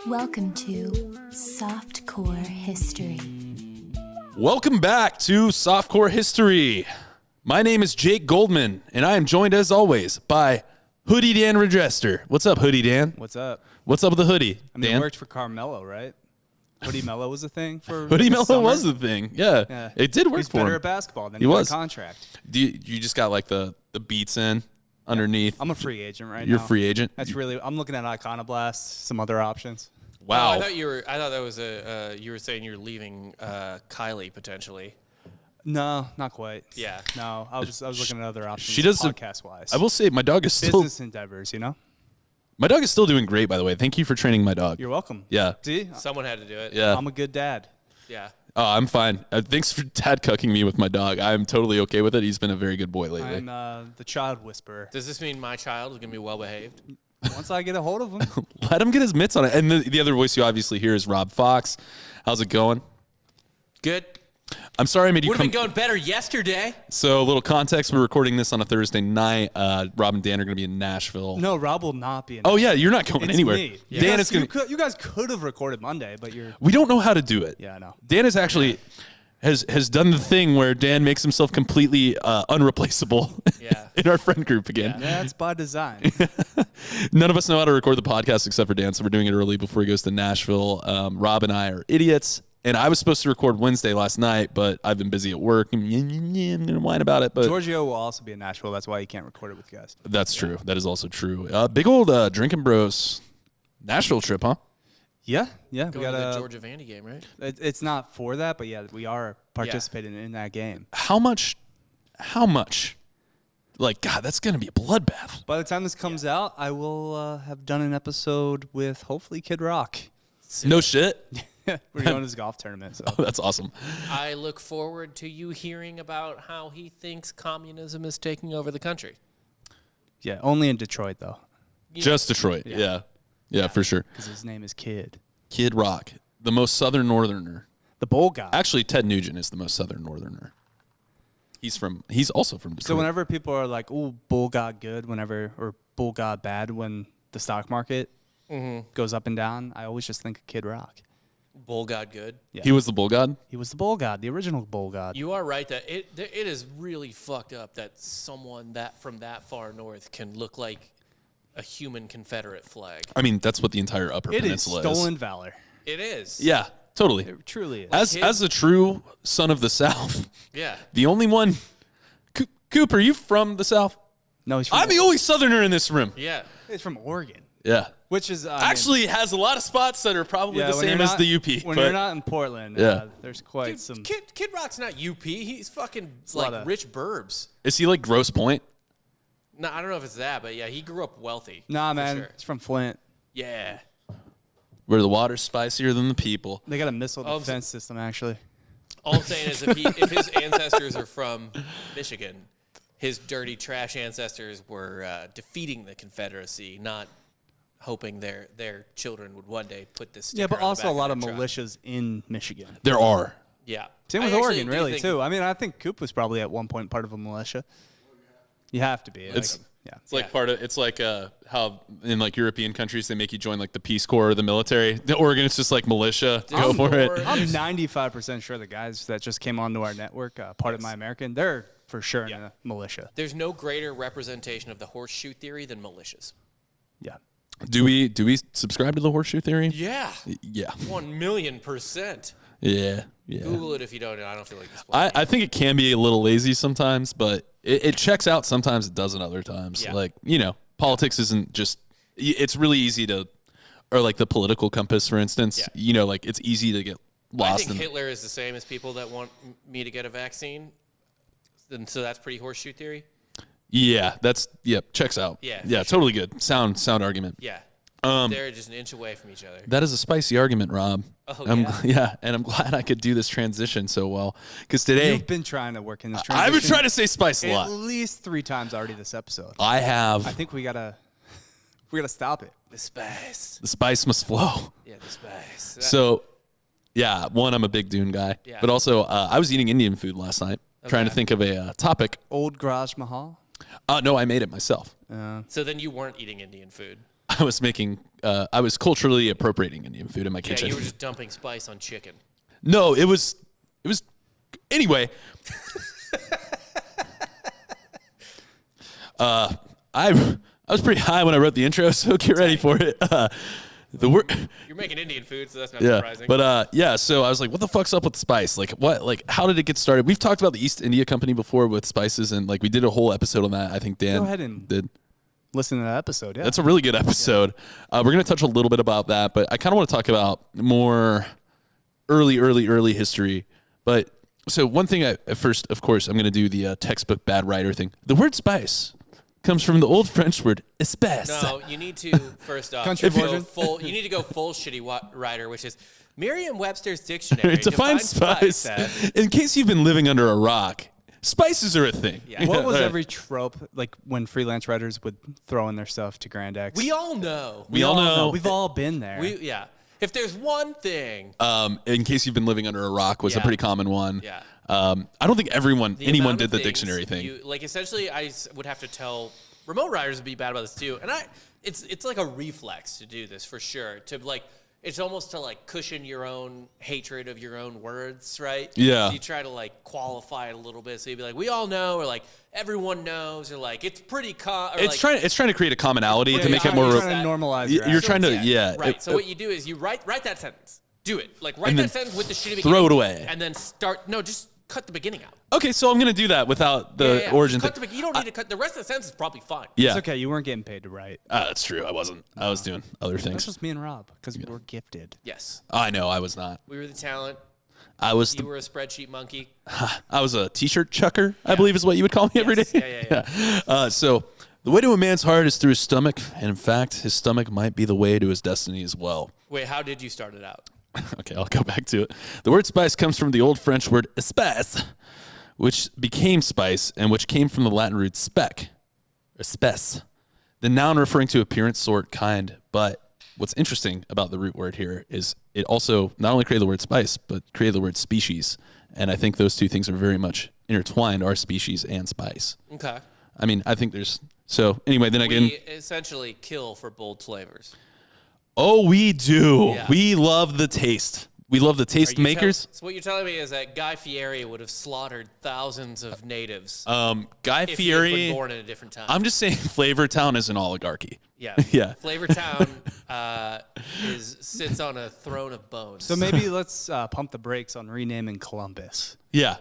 Welcome to Softcore History. Welcome back to Softcore History. My name is Jake Goldman, and I am joined as always by Hoodie Dan Regester. What's up, Hoodie Dan? What's up? What's up with the hoodie, I mean, Dan? it worked for Carmelo, right? Hoodie Mello was a thing for Hoodie Mello summer. was the thing. Yeah. It did work He's for him. better at basketball than He got was. a contract. You just got like the beats in underneath. I'm a free agent right now. You're a free agent? That's really. I'm looking at Iconoblast, some other options. Wow. Oh, I thought that was you were saying you're leaving Kylie potentially. No, not quite. Yeah. No, I was looking at other options. She does podcast wise. I will say my dog is still business endeavors. You know. My dog is still doing great, by the way. Thank you for training my dog. You're welcome. Yeah. See, Someone had to do it. Yeah. I'm a good dad. Yeah. Oh, I'm fine. Thanks for dad cucking me with my dog. I'm totally okay with it. He's been a very good boy lately. I'm the child whisperer. Does this mean my child is gonna be well behaved? Once I get a hold of him, Let him get his mitts on it. And the other voice you obviously hear is Rob Fox. How's it going? Good. I'm sorry I made you Would have come. been going better yesterday. So a little context. We're recording this on a Thursday night. Rob and Dan are going to be in Nashville. no, Rob will not be in. Oh, yeah. You're not going it's anywhere. me. Dan is going to. You guys could have recorded Monday, but you're. We don't know how to do it. Yeah, I know. Dan is actually has done the thing where Dan makes himself completely unreplaceable Yeah. in our friend group again. That's by design. None of us know how to record the podcast except for Dan, so we're doing it early before he goes to Nashville. Rob and I are idiots, and I was supposed to record Wednesday last night, but I've been busy at work. I'm going to whine about it, but Giorgio will also be in Nashville. That's why he can't record it with you guys. that's true. That is also true. Big old Drinking Bros Nashville trip, huh? Yeah. We Going got to the Georgia Vandy game, right? It's not for that, but yeah, we are participating in that game. How much? Like, God, that's going to be a bloodbath. By the time this comes out, I will have done an episode with hopefully Kid Rock. No shit. We're going to his golf tournament. So. Oh, that's awesome. I look forward to you hearing about how he thinks communism is taking over the country. Yeah, only in Detroit though, Just Detroit. Yeah, for sure. because his name is Kid. Kid Rock, the most southern northerner. The bowl guy. Actually, Ted Nugent is the most southern northerner. He's also from Detroit. So whenever people are like, "Ooh, bull got good," or bull got bad when the stock market goes up and down, I always just think of Kid Rock. Bull God good. Yeah. He was the bull god? He was the bull god, the original bull god. You are right that it is really fucked up that someone that from that far north can look like a human Confederate flag. I mean, that's what the entire Upper It is Peninsula stolen valor. It is. Yeah, totally. It truly is. As a true son of the South, Yeah. the only one. Coop, are you from the South? No, he's from I'm the only southerner in this room. Yeah. He's from Oregon, Yeah. which is Actually has a lot of spots that are probably the same as the UP. When but you're not in Portland, Yeah. there's quite Dude, some. Kid Rock's not UP. He's fucking a lot like of- rich burbs. is he like Grosse Pointe? No, I don't know if it's that, but yeah, he grew up wealthy. Nah, for man, sure. it's from Flint. Yeah. Where the water's spicier than the people. They got a missile Oh, defense system, actually. All I'm saying is if his ancestors are from Michigan, his dirty trash ancestors were defeating the Confederacy, not hoping their children would one day put this. Yeah, sticker but on the also back a lot of their truck. militias in Michigan. There are. Yeah. Same I with actually Oregon, do really, think- too. I mean, I think Coop was probably at one point part of a militia. You have to be. It's- yeah. It's like part of. It's like how in like European countries they make you join like the Peace Corps or the military. The Oregon, it's just like militia. Go for it. Or- I'm 95% sure the guys that just came onto our network, part of My American, they're for sure in a militia. There's no greater representation of the horseshoe theory than militias. Yeah. Do we subscribe to the horseshoe theory? Yeah. Yeah. 1,000,000%. Yeah. Google it if you don't know. I don't feel like explaining. I think it can be a little lazy sometimes, but it checks out sometimes. It doesn't other times. Yeah. Like, politics isn't just, it's really easy to, or like the political compass, for instance, like it's easy to get I lost think in. Hitler is the same as people that want me to get a vaccine. And so that's pretty horseshoe theory. Yeah, checks out. Yeah, Yeah, for totally good. Sound argument. Yeah. They're just an inch away from each other. That is a spicy argument, Rob. Oh, yeah, and I'm glad I could do this transition so well. Because today, You've been trying to work in this transition. I've been trying to say spice a at lot. least 3 times already this episode. I have. I think we gotta stop it. The spice. The spice must flow. Yeah, the spice. So, yeah, one, I'm a big Dune guy. Yeah. But also, I was eating Indian food last night, trying to think of a topic. Old Raj Mahal. No, I made it myself. So then you weren't eating Indian food. I was culturally appropriating Indian food in my Yeah, kitchen. you were just dumping spice on chicken. No, it was, anyway. I was pretty high when I wrote the intro, so get ready for it. The word. You're making Indian food, so that's not Yeah, surprising. but so I was like, what the fuck's up with spice? Like, what? Like, how did it get started? We've talked about the East India Company before with spices, and like we did a whole episode on that. I think Dan Go ahead and did. listen to that episode. Yeah, That's a really good episode. We're going to touch a little bit about that, but I kind of want to talk about more early history. But so one thing at first, of course, I'm going to do the textbook bad writer thing. The word spice comes from the old French word espèce. No, you need to first off Country go version? full. You need to go full shitty writer, which is Merriam-Webster's dictionary. Define spice. In case you've been living under a rock, spices are a thing. Yeah. What was Right. every trope like when freelance writers would throw in their stuff to Grand X? We all know. We all know. We've all been there. Yeah. If there's one thing, In case you've been living under a rock was a Yeah. pretty common one. Yeah. I don't think anyone the amount did of the things dictionary thing. like essentially, would have to tell remote writers would be bad about this too, and it's like a reflex to do this for sure. To like, it's almost to like cushion your own hatred of your own words, right? Yeah. So you try to like qualify it a little bit. So you'd be like, we all know, or like everyone knows, or like it's pretty It's trying to create a commonality to make it more. You're trying to normalize. You're your trying to, yeah. Right. So what you do is you write that sentence. Do it. Like write And then that sentence with the shitty throw beginning, it away. and then start. No, just cut the beginning out. Okay, so I'm gonna do that without the Yeah. origin Cut thing. you don't need to cut. The rest of the sentence is probably fine. Yeah, It's okay. You weren't getting paid to write. that's true. I wasn't. I was doing other That's things. just me and Rob because we're gifted. Yes. I know. I was not. We were the talent. I was. You were a spreadsheet monkey. I was a t-shirt chucker. I believe is what you would call me every day. Yes. Yeah. So the way to a man's heart is through his stomach, and in fact, his stomach might be the way to his destiny as well. Wait, how did you start it out? Okay, I'll go back to it. The word spice comes from the old French word espèce, which became spice and which came from the Latin root spec, espèce, the noun referring to appearance, sort, kind. But what's interesting about the root word here is it also not only created the word spice, but created the word species. And I think those two things are very much intertwined, our species and spice. Okay. I mean, I think there's... So anyway, then again... We essentially kill for bold flavors. Oh, we do. Yeah. We love the taste. We love the taste makers. So what you're telling me is that Guy Fieri would have slaughtered thousands of natives Guy if he had Fieri... been born in a different time. I'm just saying Flavortown is an oligarchy. Yeah. Yeah. Flavortown sits on a throne of bones. So maybe let's pump the brakes on renaming Columbus. Yeah.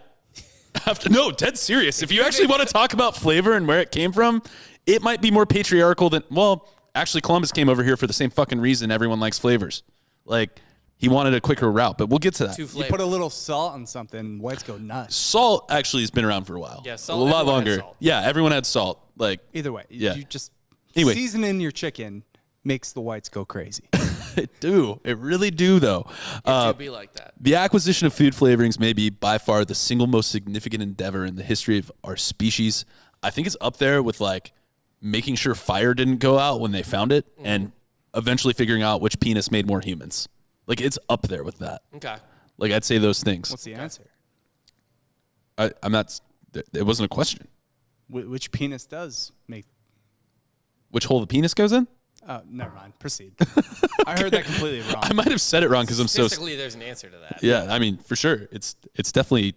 No, dead serious. If you actually want to talk about flavor and where it came from, it might be more patriarchal than, well, actually Columbus came over here for the same fucking reason everyone likes flavors. Like, he wanted a quicker route, but we'll get to that. Two You flavors. put a little salt on something, whites go nuts. Salt actually has been around for a while. Yeah, a salt, lot everyone had longer. salt. Yeah, everyone had salt. Like, Either way, Yeah. you just Anyway. seasoning your chicken makes the whites go crazy. it do. It really do, though. It do be like that. The acquisition of food flavorings may be by far the single most significant endeavor in the history of our species. I think it's up there with like making sure fire didn't go out when they found it and eventually figuring out which penis made more humans. Like, it's up there with that. Okay. Like, I'd say those things. What's the answer? I'm not, it wasn't a question. Which penis does make? Which hole the penis goes in? Never mind. Proceed. I heard that completely wrong. I might have said it wrong because I'm so, Statistically, there's an answer to that. yeah, I mean, for sure. It's definitely,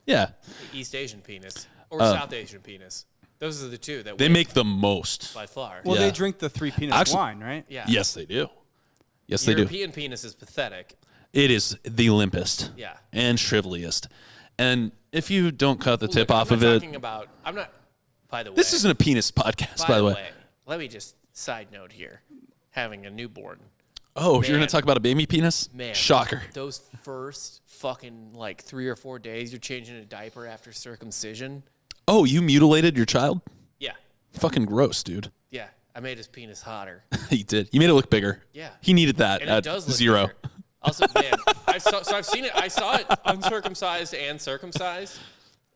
yeah. East Asian penis or South Asian penis. Those are the two that They win make the most. by far. Well, Yeah. they drink the three penis Actually- wine, right? Yeah. Yes, they do. Yes, they do. European penis is pathetic. It is the limpest. Yeah. And shriveliest. And if you don't cut the tip Look, off I'm of not it, talking about. I'm not. By the way, this isn't a penis podcast, by the way. Let me just side note here. Having a newborn, Oh, you're going Man. to talk about a baby penis? man. Shocker. Those first fucking like 3 or 4 days, you're changing a diaper after circumcision. Oh, you mutilated your child? Yeah, Fucking gross, dude. yeah. I made his penis hotter. He did. You made it look bigger. Yeah. He needed that And at it does look 0. bigger. Also, man, I've seen it. I saw it uncircumcised and circumcised,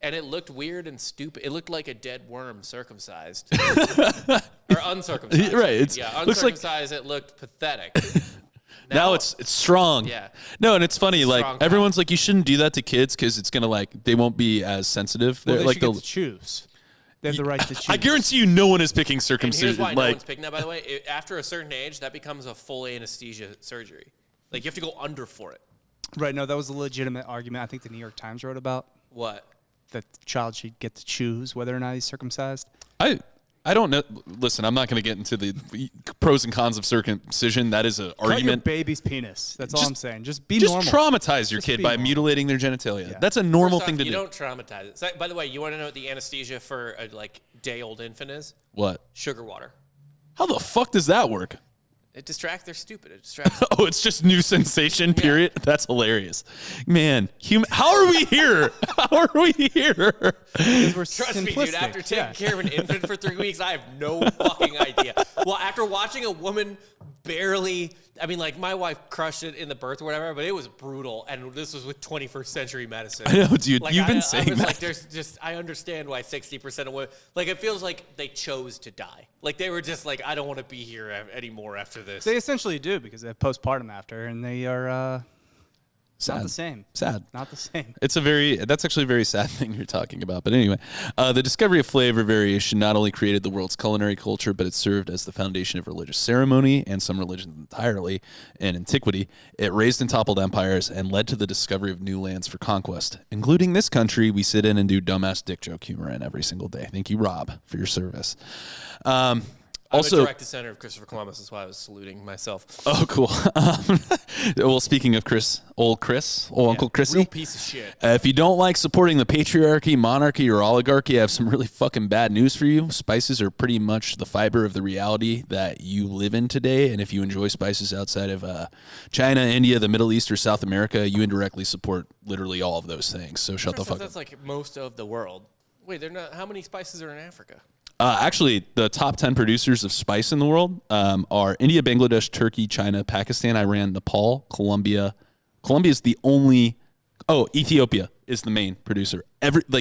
and it looked weird and stupid. It looked like a dead worm circumcised or uncircumcised. Right, it's- yeah, looks like- uncircumcised. It looked pathetic. Now it's strong. Yeah. No, and it's funny. It's Like, strong everyone's like, you shouldn't do that to kids because it's going to, like, they won't be as sensitive. Well, They're they like, should get to choose. They have the right to choose. I guarantee you, no one is picking And circumcision. here's why no Like, one's picking that, by the way. After a certain age, that becomes a full anesthesia surgery. Like, you have to go under for it. Right, no, that was a legitimate argument I think the New York Times wrote about. What? That the child should get to choose whether or not he's circumcised. I don't know. Listen, I'm not going to get into the pros and cons of circumcision. That is an Cut your argument. baby's penis. That's all Just- I'm saying. Just be Just normal. traumatize your Just kid be by normal. mutilating their genitalia. Yeah. That's a normal First thing off, to you do. don't traumatize it. So, by the way, you want to know what the anesthesia for a day-old infant is? What? Sugar water. How the fuck does that work? It distracts. They're stupid. It distracts. Oh, it's just new sensation, period? That's hilarious. Man, how are we here? How are we here? Because we're Trust me, dude. simplistic. After taking care of an infant for 3 weeks, I have no fucking idea. Well, after watching a woman barely, I mean, like, my wife crushed it in the birth or whatever, but it was brutal. And this was with 21st century medicine. I know, dude. Like, You've been I saying was that. like, there's just, I understand why 60% of women, like, it feels like they chose to die. Like, they were just like, I don't want to be here anymore after this. They essentially do because they have postpartum after, and they are not the same. Sad. Not the same. That's actually a very sad thing you're talking about. But anyway, the discovery of flavor variation not only created the world's culinary culture, but it served as the foundation of religious ceremony and some religions entirely in antiquity. It raised and toppled empires and led to the discovery of new lands for conquest, including this country we sit in and do dumbass dick joke humor in every single day. Thank you, Rob, for your service. I'm Also, a direct descendant of Christopher Columbus. That's why I was saluting myself. oh, cool. Well, speaking of Uncle Chrissy. Real piece of shit. If you don't like supporting the patriarchy, monarchy, or oligarchy, I have some really fucking bad news for you. Spices are pretty much the fiber of the reality that you live in today. And if you enjoy spices outside of China, India, the Middle East, or South America, you indirectly support literally all of those things. So shut the First off, fuck up. that's like most of the world. Wait, they're not. How many spices are in Africa? Actually, the top 10 producers of spice in the world are India, Bangladesh, Turkey, China, Pakistan, Iran, Nepal, Colombia. Colombia is the only. Oh, Ethiopia is the main producer.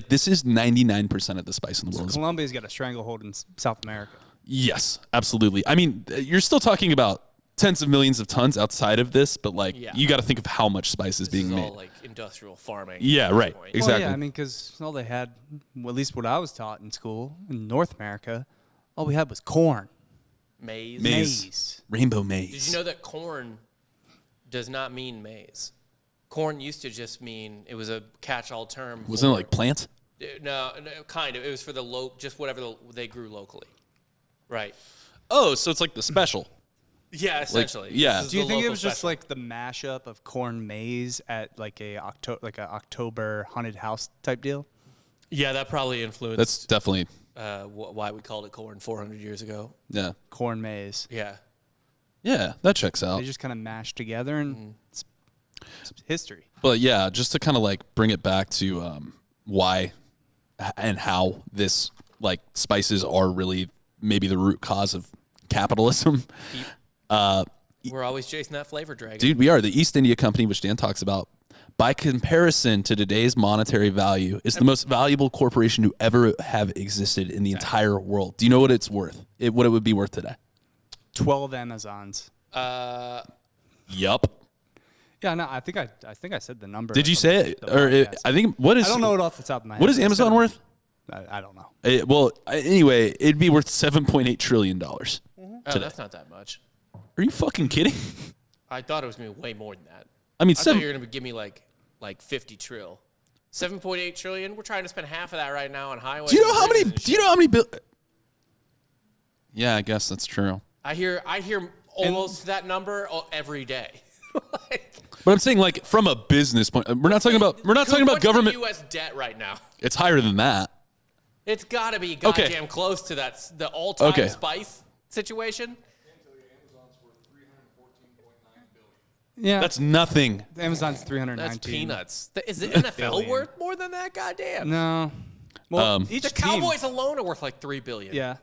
This is 99% of the spice in the world. Colombia's got a stranglehold in South America. Yes, absolutely. I mean, you're still talking about tens of millions of tons outside of this, but you got to think of how much spice is being This is made. all like industrial farming. Yeah, at this right. point. Exactly. Well, yeah, I mean, because all they had, well, at least what I was taught in school in North America, all we had was corn. Maize. Maize. Rainbow maize. Did you know that corn does not mean maize? Corn used to just mean, it was a catch-all term. Wasn't it like plant? No, kind of. It was for just whatever they grew locally. Right. Oh, so it's like the special. Yeah, essentially. yeah. This is Do you the think it local was just special. like the mashup of corn maize at like a October haunted house type deal? Yeah, that probably influenced That's definitely, why we called it corn 400 years ago. yeah. Corn maize. Yeah. Yeah, that checks out. They just kind of mashed together, and it's history. But yeah, just to kind of like bring it back to why and how this spices are really maybe the root cause of capitalism. We're always chasing that flavor dragon. Dude, we are. The East India Company, which Dan talks about, by comparison to today's monetary value, is the most valuable corporation to ever have existed in the entire world. Do you know what it's worth? What it would be worth today? 12 Amazons. Yup. Yeah, no, I think I said the number. Did you on say the it? Or podcast. I think what is? I don't know it off the top of my head. What is I said Amazon it- worth? I don't know. Anyway, it'd be worth $7.8 trillion. Oh, that's not that much. Are you fucking kidding? I thought it was going to be way more than that. I mean, I thought you were going to give me like 50 trill. 7.8 trillion. We're trying to spend half of that right now on highways. Do you know and how many? bridges and Do you shit. know how many? Yeah, I guess that's true. I hear almost that number every day. But I'm saying, from a business point, we're not talking about What's government. the U.S. debt right now? It's higher than that. It's got to be Okay. goddamn close to the all-time Okay. spice situation. Yeah, That's nothing. Amazon's 319. That's peanuts. Is the NFL billion. worth more than that? Goddamn. No. Well, each The team, Cowboys alone are worth like $3 billion. yeah,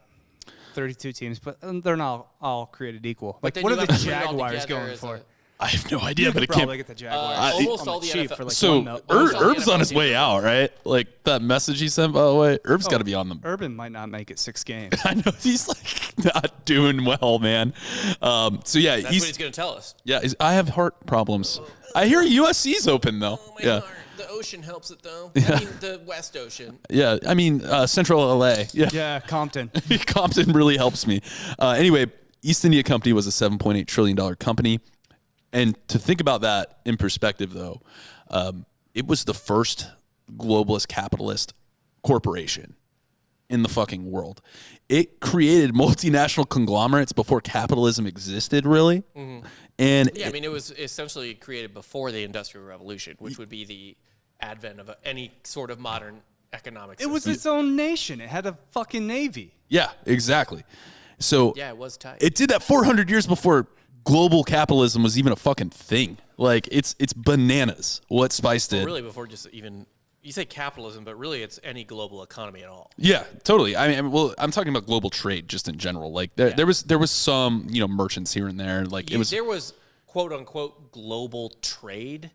32 teams, but they're not all created equal. Like, then what you are the have to put it all Jaguars together going as for? I have no idea, You but could it can't. probably get the Jaguars almost on all the the cheap NFL for like So one mil. Almost all the Herb's on his NFL way teams. out, right? Like that message he sent, by the way. Herb's got to be on them. Urban might not make it 6 games. I know he's like not doing well, man. So yeah, That's what he's going to tell us. I have heart problems. I hear USC's open though. Oh, my Yeah. heart. The ocean helps it, though. I mean, the West Ocean. Yeah, I mean Central LA. Yeah, Yeah, Compton. Compton really helps me. Anyway, East India Company was a $7.8 trillion company, and to think about that in perspective, though, it was the first globalist capitalist corporation in the fucking world. It created multinational conglomerates before capitalism existed, really. Mm-hmm. And Yeah, I mean, it was essentially created before the Industrial Revolution, which would be the advent of any sort of modern economic It system. was its own nation. It had a fucking navy. yeah, exactly. So Yeah, it was tight. it did that 400 years before global capitalism was even a fucking thing. Like it's bananas what Spice did. Really, before just even, you say capitalism, but really it's any global economy at all. Yeah, totally. I mean, well, I'm talking about global trade just in general. Like there was some merchants here and there. Like There was quote unquote global trade,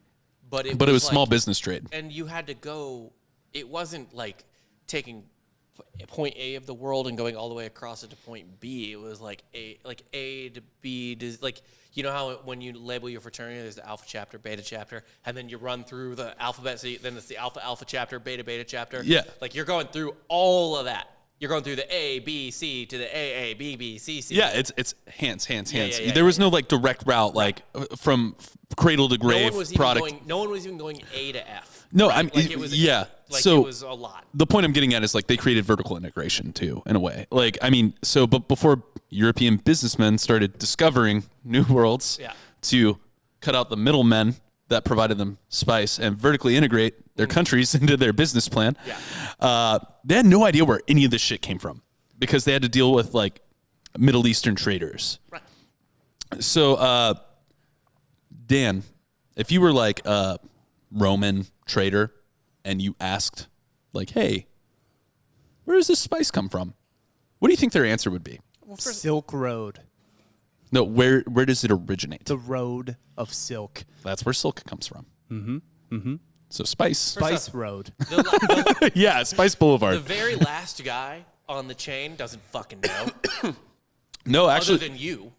but it was like, small business trade. and you had to go. It wasn't like taking point A of the world and going all the way across it to point B. It was like A to B. Like, you know how when you label your fraternity, there's the alpha chapter, beta chapter, and then you run through the alphabet. So then it's the alpha chapter, beta chapter. Yeah. Like you're going through all of that. You're going through the A, B, C to the A, B, B, C, C. Yeah, it's hands. yeah, There was no like direct route like from cradle to grave product. No one was even going A to F. No, right? I'm Like it was, yeah. Like So it was a lot. the point I'm getting at is like they created vertical integration too, in a way. Like, I mean, but before European businessmen started discovering new worlds Yeah. to cut out the middlemen that provided them spice and vertically integrate their countries into their business plan, they had no idea where any of this shit came from because they had to deal with like Middle Eastern traders. Right. So, Dan, if you were like a Roman trader and you asked, like, hey, where does this spice come from? What do you think their answer would be? Silk Road. No, where does it originate? The road of silk. That's where silk comes from. Mm-hmm. So spice. Spice Road. Yeah, Spice Boulevard. The very last guy on the chain doesn't fucking know. No, actually, other than you.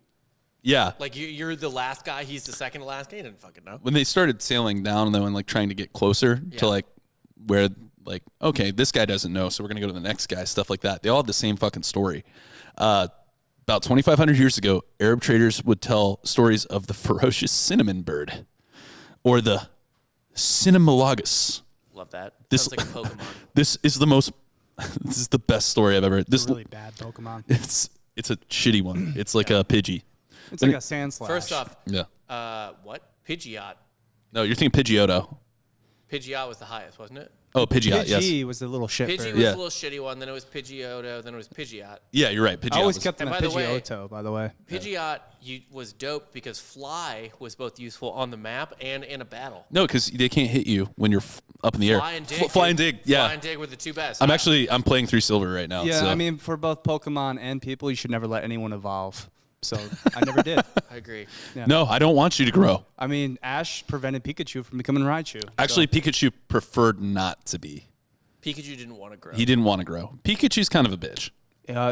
yeah. Like you're the last guy. He's the second to last guy. He didn't fucking know. When they started sailing down though and like trying to get closer Yeah. to like where like, okay, this guy doesn't know, so we're gonna go to the next guy, stuff like that. They all had the same fucking story. About 2,500 years ago, Arab traders would tell stories of the ferocious cinnamon bird or the Cynomologus. Love that. This- Sounds like a Pokemon. This is the most. This is the best story I've ever. This Really bad Pokemon. it's a shitty one. It's like a Pidgey. It's like a sand slash. First off, Yeah. what? Pidgeot. No, you're thinking Pidgeotto. Pidgeot was the highest, wasn't it? Oh, Pidgeot. Yes. Pidgey was the little shit Pidgey bird. was Yeah. a little shitty one. Then it was Pidgeotto. Then it was Pidgeot. Yeah, you're right. Pidgeot. I always was- kept them And at by the way- Pidgeotto, by the way. Pidgeot was dope because Fly was both useful on the map and in a battle. No, because they can't hit you when you're up in the air. Fly and dig. Fly and dig. Yeah. Fly and dig were the two best. I'm playing through silver right now. Yeah, so. I mean, for both Pokemon and people, you should never let anyone evolve. So I never did. I agree. No, I don't want you to grow. I mean, Ash prevented Pikachu from becoming Raichu. Actually, Pikachu preferred not to be. Pikachu didn't want to grow. He didn't want to grow. Pikachu's kind of a bitch.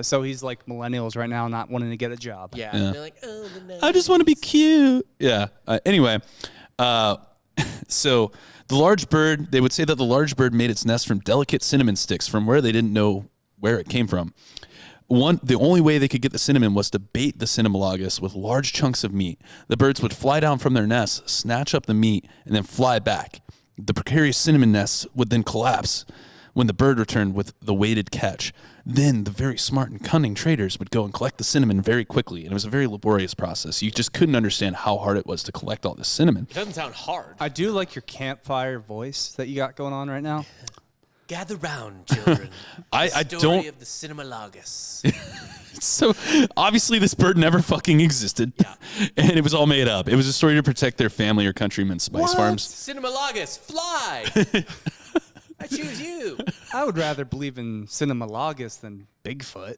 So he's like millennials right now, not wanting to get a job. Yeah. Yeah. They're like, oh, the I just want to be cute. Yeah. Anyway, so the large bird, they would say that the large bird made its nest from delicate cinnamon sticks from where they didn't know where it came from. The only way they could get the cinnamon was to bait the Cynomologus with large chunks of meat. The birds would fly down from their nests, snatch up the meat, and then fly back. The precarious cinnamon nests would then collapse when the bird returned with the weighted catch. Then the very smart and cunning traders would go and collect the cinnamon very quickly, and it was a very laborious process. You just couldn't understand how hard it was to collect all this cinnamon. It doesn't sound hard. I do like your campfire voice that you got going on right now. Gather round, children. I Story don't. of the Cynomologus. So obviously this bird never fucking existed, and it was all made up. It was a story to protect their family or countrymen's spice farms. Cynomologus, fly! I choose you. I would rather believe in Cynomologus than Bigfoot.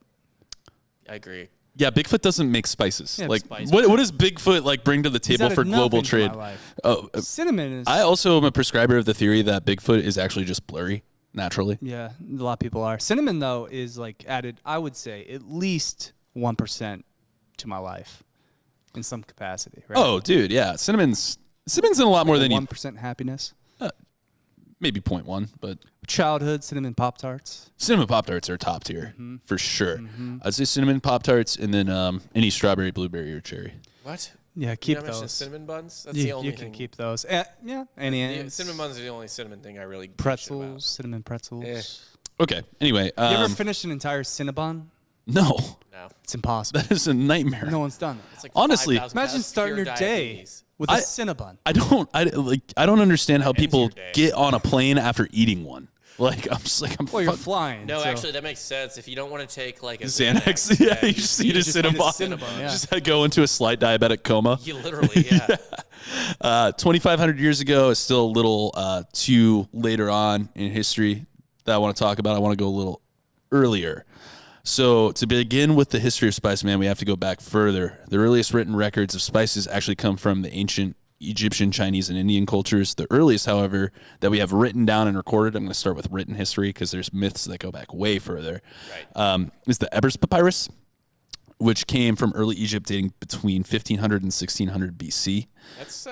I agree. Yeah, Bigfoot doesn't make spices. Yeah, like, spice. what does Bigfoot like bring to the He's table added for global nothing to trade? my life. Oh, Cinnamon is. I also am a prescriber of the theory that Bigfoot is actually just blurry naturally. Yeah, a lot of people are. Cinnamon though is like added. I would say at least 1% to my life, in some capacity. Right? Oh, dude, yeah, cinnamon's in a lot more than you 1% happiness. maybe 0.1, but Childhood cinnamon Pop-Tarts. cinnamon Pop-Tarts are top tier for sure. I'd say cinnamon Pop-Tarts and then any strawberry, blueberry, or cherry. What? Yeah, You keep not mention those. cinnamon buns? That's the only You thing. can keep those. Yeah, any The cinnamon buns are the only cinnamon thing I really give a shit pretzels, cinnamon pretzels. Eh. Okay, anyway. You ever finished an entire Cinnabon? No, about. No. It's impossible. that is a nightmare. No one's done it. It's like Honestly, 5,000 Imagine calories, starting pure your day diabetes. with a Cinnabon. I don't understand how people your day. get on a plane after eating one. Like I'm just like Well, you're fuck- flying. No, so- actually, that makes sense. If you don't want to take like a Xanax. Yeah, you just eat a just eat a Cinnabon. Cinnabon, yeah. Just go into a slight diabetic coma. You literally, yeah. 2,500 years ago is still a little too later on in history that I want to talk about. I want to go a little earlier. So to begin with the history of spice, man, we have to go back further. The earliest written records of spices actually come from the ancient Egyptian, Chinese, and Indian cultures. The earliest, however, that we have written down and recorded, I'm going to start with written history because there's myths that go back way further, is the Ebers Papyrus, which came from early Egypt dating between 1500 and 1600 BC. That's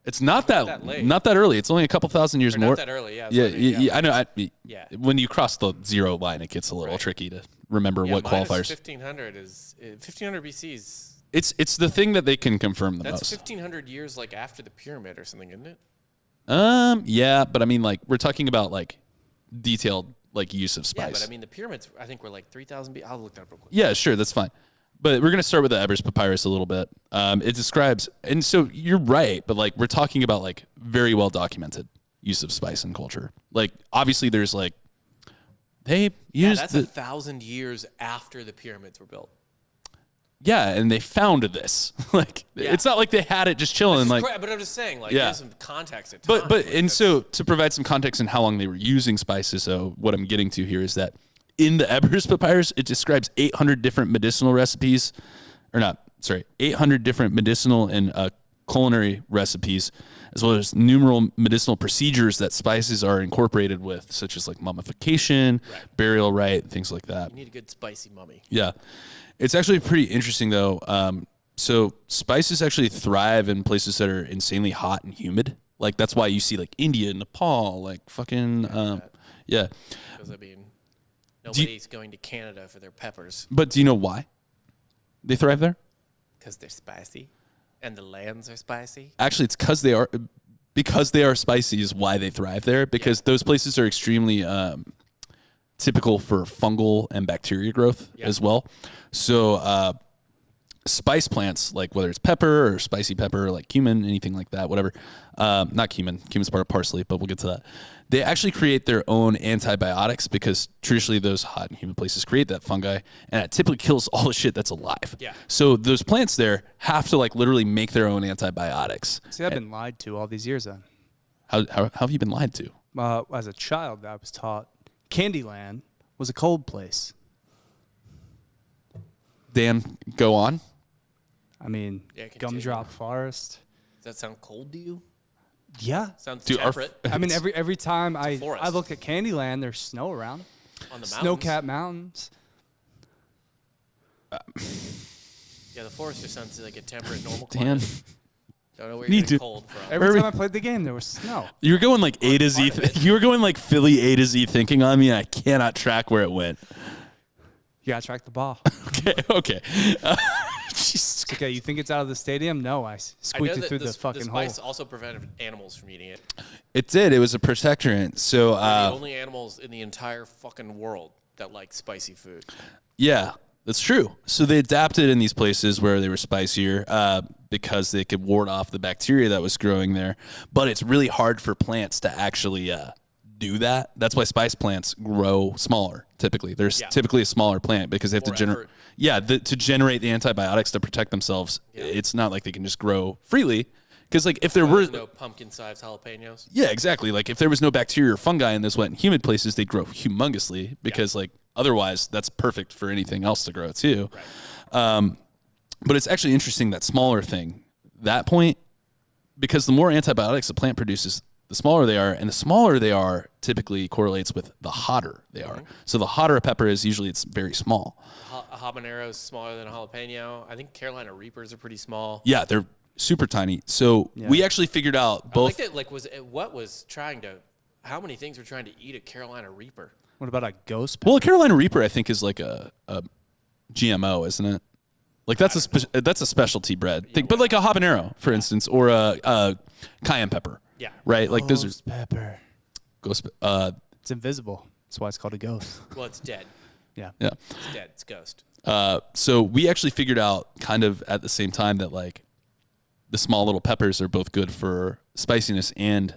It's not that late. not that early. It's only a couple thousand years or more. not that early. Yeah. that's Yeah, what I mean, yeah, I know. Yeah. When you cross the zero line, it gets a little tricky to remember Yeah, what minus qualifiers. 1500 is 1500 BC is It's the thing that they can confirm the that's most. 1500 years like after the pyramid or something, isn't it? Yeah, but I mean, like we're talking about like detailed like use of spice. Yeah, but I mean the pyramids I think were like 3000 BC. I'll look that up real quick. Yeah, sure, that's fine. But we're gonna start with the Ebers Papyrus a little bit. It describes, and so you're right, but like we're talking about like very well documented use of spice in culture. Like obviously, there's like they Yeah, used that's the 1,000 years after the pyramids were built. yeah, and they found this. Like it's not like they had it just chilling. Like But I'm just saying, like, Yeah. there's some context at But times, but like, and that's- so to provide some context on how long they were using spices, so what I'm getting to here is that in the Ebers Papyrus, it describes 800 different medicinal recipes, or not, sorry, 800 different medicinal and culinary recipes, as well as numerous medicinal procedures that spices are incorporated with, such as like mummification, burial rite, things like that. you need a good spicy mummy. Yeah. It's actually pretty interesting, though. So spices actually thrive in places that are insanely hot and humid. Like, that's why you see, like, India, Nepal, like, fucking, yeah. Because I mean, nobody's going to Canada for their peppers But do you know why they thrive there? because they're spicy, and the lands are spicy. Actually, it's because they are spicy is why they thrive there, because those places are extremely typical for fungal and bacteria growth as well. So spice plants, like whether it's pepper or spicy pepper, like cumin, anything like that, whatever. Not cumin. Cumin's part of parsley, but we'll get to that. They actually create their own antibiotics because traditionally those hot and humid places create that fungi, and it typically kills all the shit that's alive. Yeah. So those plants there have to like literally make their own antibiotics. See, I've been lied to all these years then. How have you been lied to? As a child, I was taught Candyland was a cold place. Dan, go on. I mean, Yeah, continue. gumdrop forest. Does that sound cold to you? Yeah. Sounds Dude, our- temperate I mean, every time I forest. look at Candyland, there's snow around. on the mountains. Snow-capped mountains. Yeah, the forest just sounds like a temperate, normal Dan, climate. Don't know where Need you're getting to- cold from. Every Where time we- I played the game, there was snow. you were going like A to Z. part of it. You were going like Philly A to Z thinking on me, and I cannot track where it went. You gotta track the ball. Okay. Jesus. It's okay, you think it's out of the stadium? No, I I know squeaked it that through the fucking hole. spice also prevented animals from eating it. It did. It was a protectorant. So, They're the only animals in the entire fucking world that like spicy food. yeah, that's true. So they adapted in these places where they were spicier because they could ward off the bacteria that was growing there. But it's really hard for plants to actually do that. That's why spice plants grow smaller. Typically, there's typically a smaller plant because they have to More generate. effort. Yeah, to generate the antibiotics to protect themselves. It's not like they can just grow freely. Because like if there were There's no pumpkin-sized jalapenos. Yeah, exactly. Like if there was no bacteria or fungi in those wet and humid places, they'd grow humongously because like otherwise that's perfect for anything else to grow too. But it's actually interesting, that smaller thing, that point, because the more antibiotics the plant produces, the smaller they are, and the smaller they are typically correlates with the hotter they are. So the hotter a pepper is, usually it's very small. A habanero is smaller than a jalapeno. I think Carolina Reapers are pretty small. Yeah, they're super tiny. So we actually figured out both. I like that. How many things were trying to eat a Carolina Reaper? What about a ghost pepper? Well, a Carolina Reaper, I think, is like a GMO, isn't it? Like that's a specialty bread thing. But like a habanero, for instance, or a cayenne pepper. Yeah. Right? Like those Ghost are pepper. ghost. It's invisible. That's why it's called a ghost. Well, it's dead. Yeah. Yeah. It's dead. It's ghost. So we actually figured out kind of at the same time that like the small little peppers are both good for spiciness and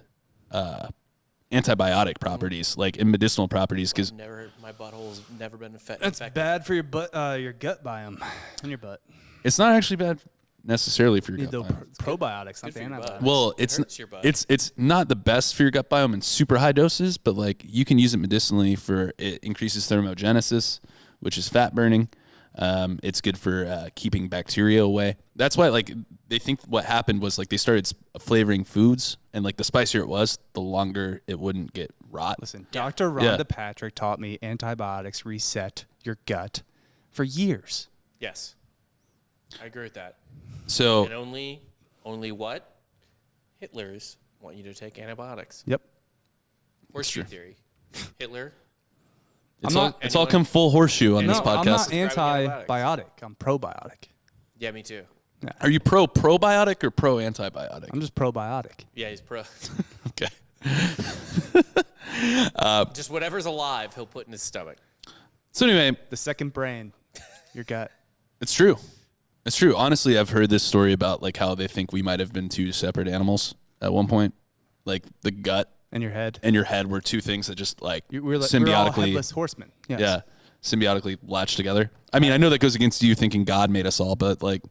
antibiotic properties, like in medicinal properties. Because My butthole's never been infected. That's bad for your gut biome in your butt. it's not actually bad necessarily for your You need gut the biome. probiotics, not for the your butt. antibiotics. Well, It hurts your butt. it's not the best for your gut biome in super high doses, but like you can use it medicinally for it increases thermogenesis, which is fat burning. It's good for keeping bacteria away. That's why like they think what happened was like they started flavoring foods, and like the spicier it was, the longer it wouldn't get rot. Listen, Dr. Rhonda Patrick taught me antibiotics reset your gut for years. Yes. I agree with that. So And only what? Hitlers want you to take antibiotics. Yep. Horseshoe theory. Hitler. it's I'm all not- it's all come full horseshoe on this No, I'm not podcast. antibiotic. I'm probiotic. Yeah, me too. Are you pro probiotic or pro antibiotic? I'm just probiotic. Yeah, he's pro. Okay. Just whatever's alive, he'll put in his stomach. So anyway, The second brain, your gut. it's true. It's true. Honestly, I've heard this story about like how they think we might have been two separate animals at one point. Like the gut And your head. and your head were two things that just like We're all symbiotically, headless horsemen. Yes. yeah, symbiotically latched together. I mean, I know that goes against you thinking God made us all, but like,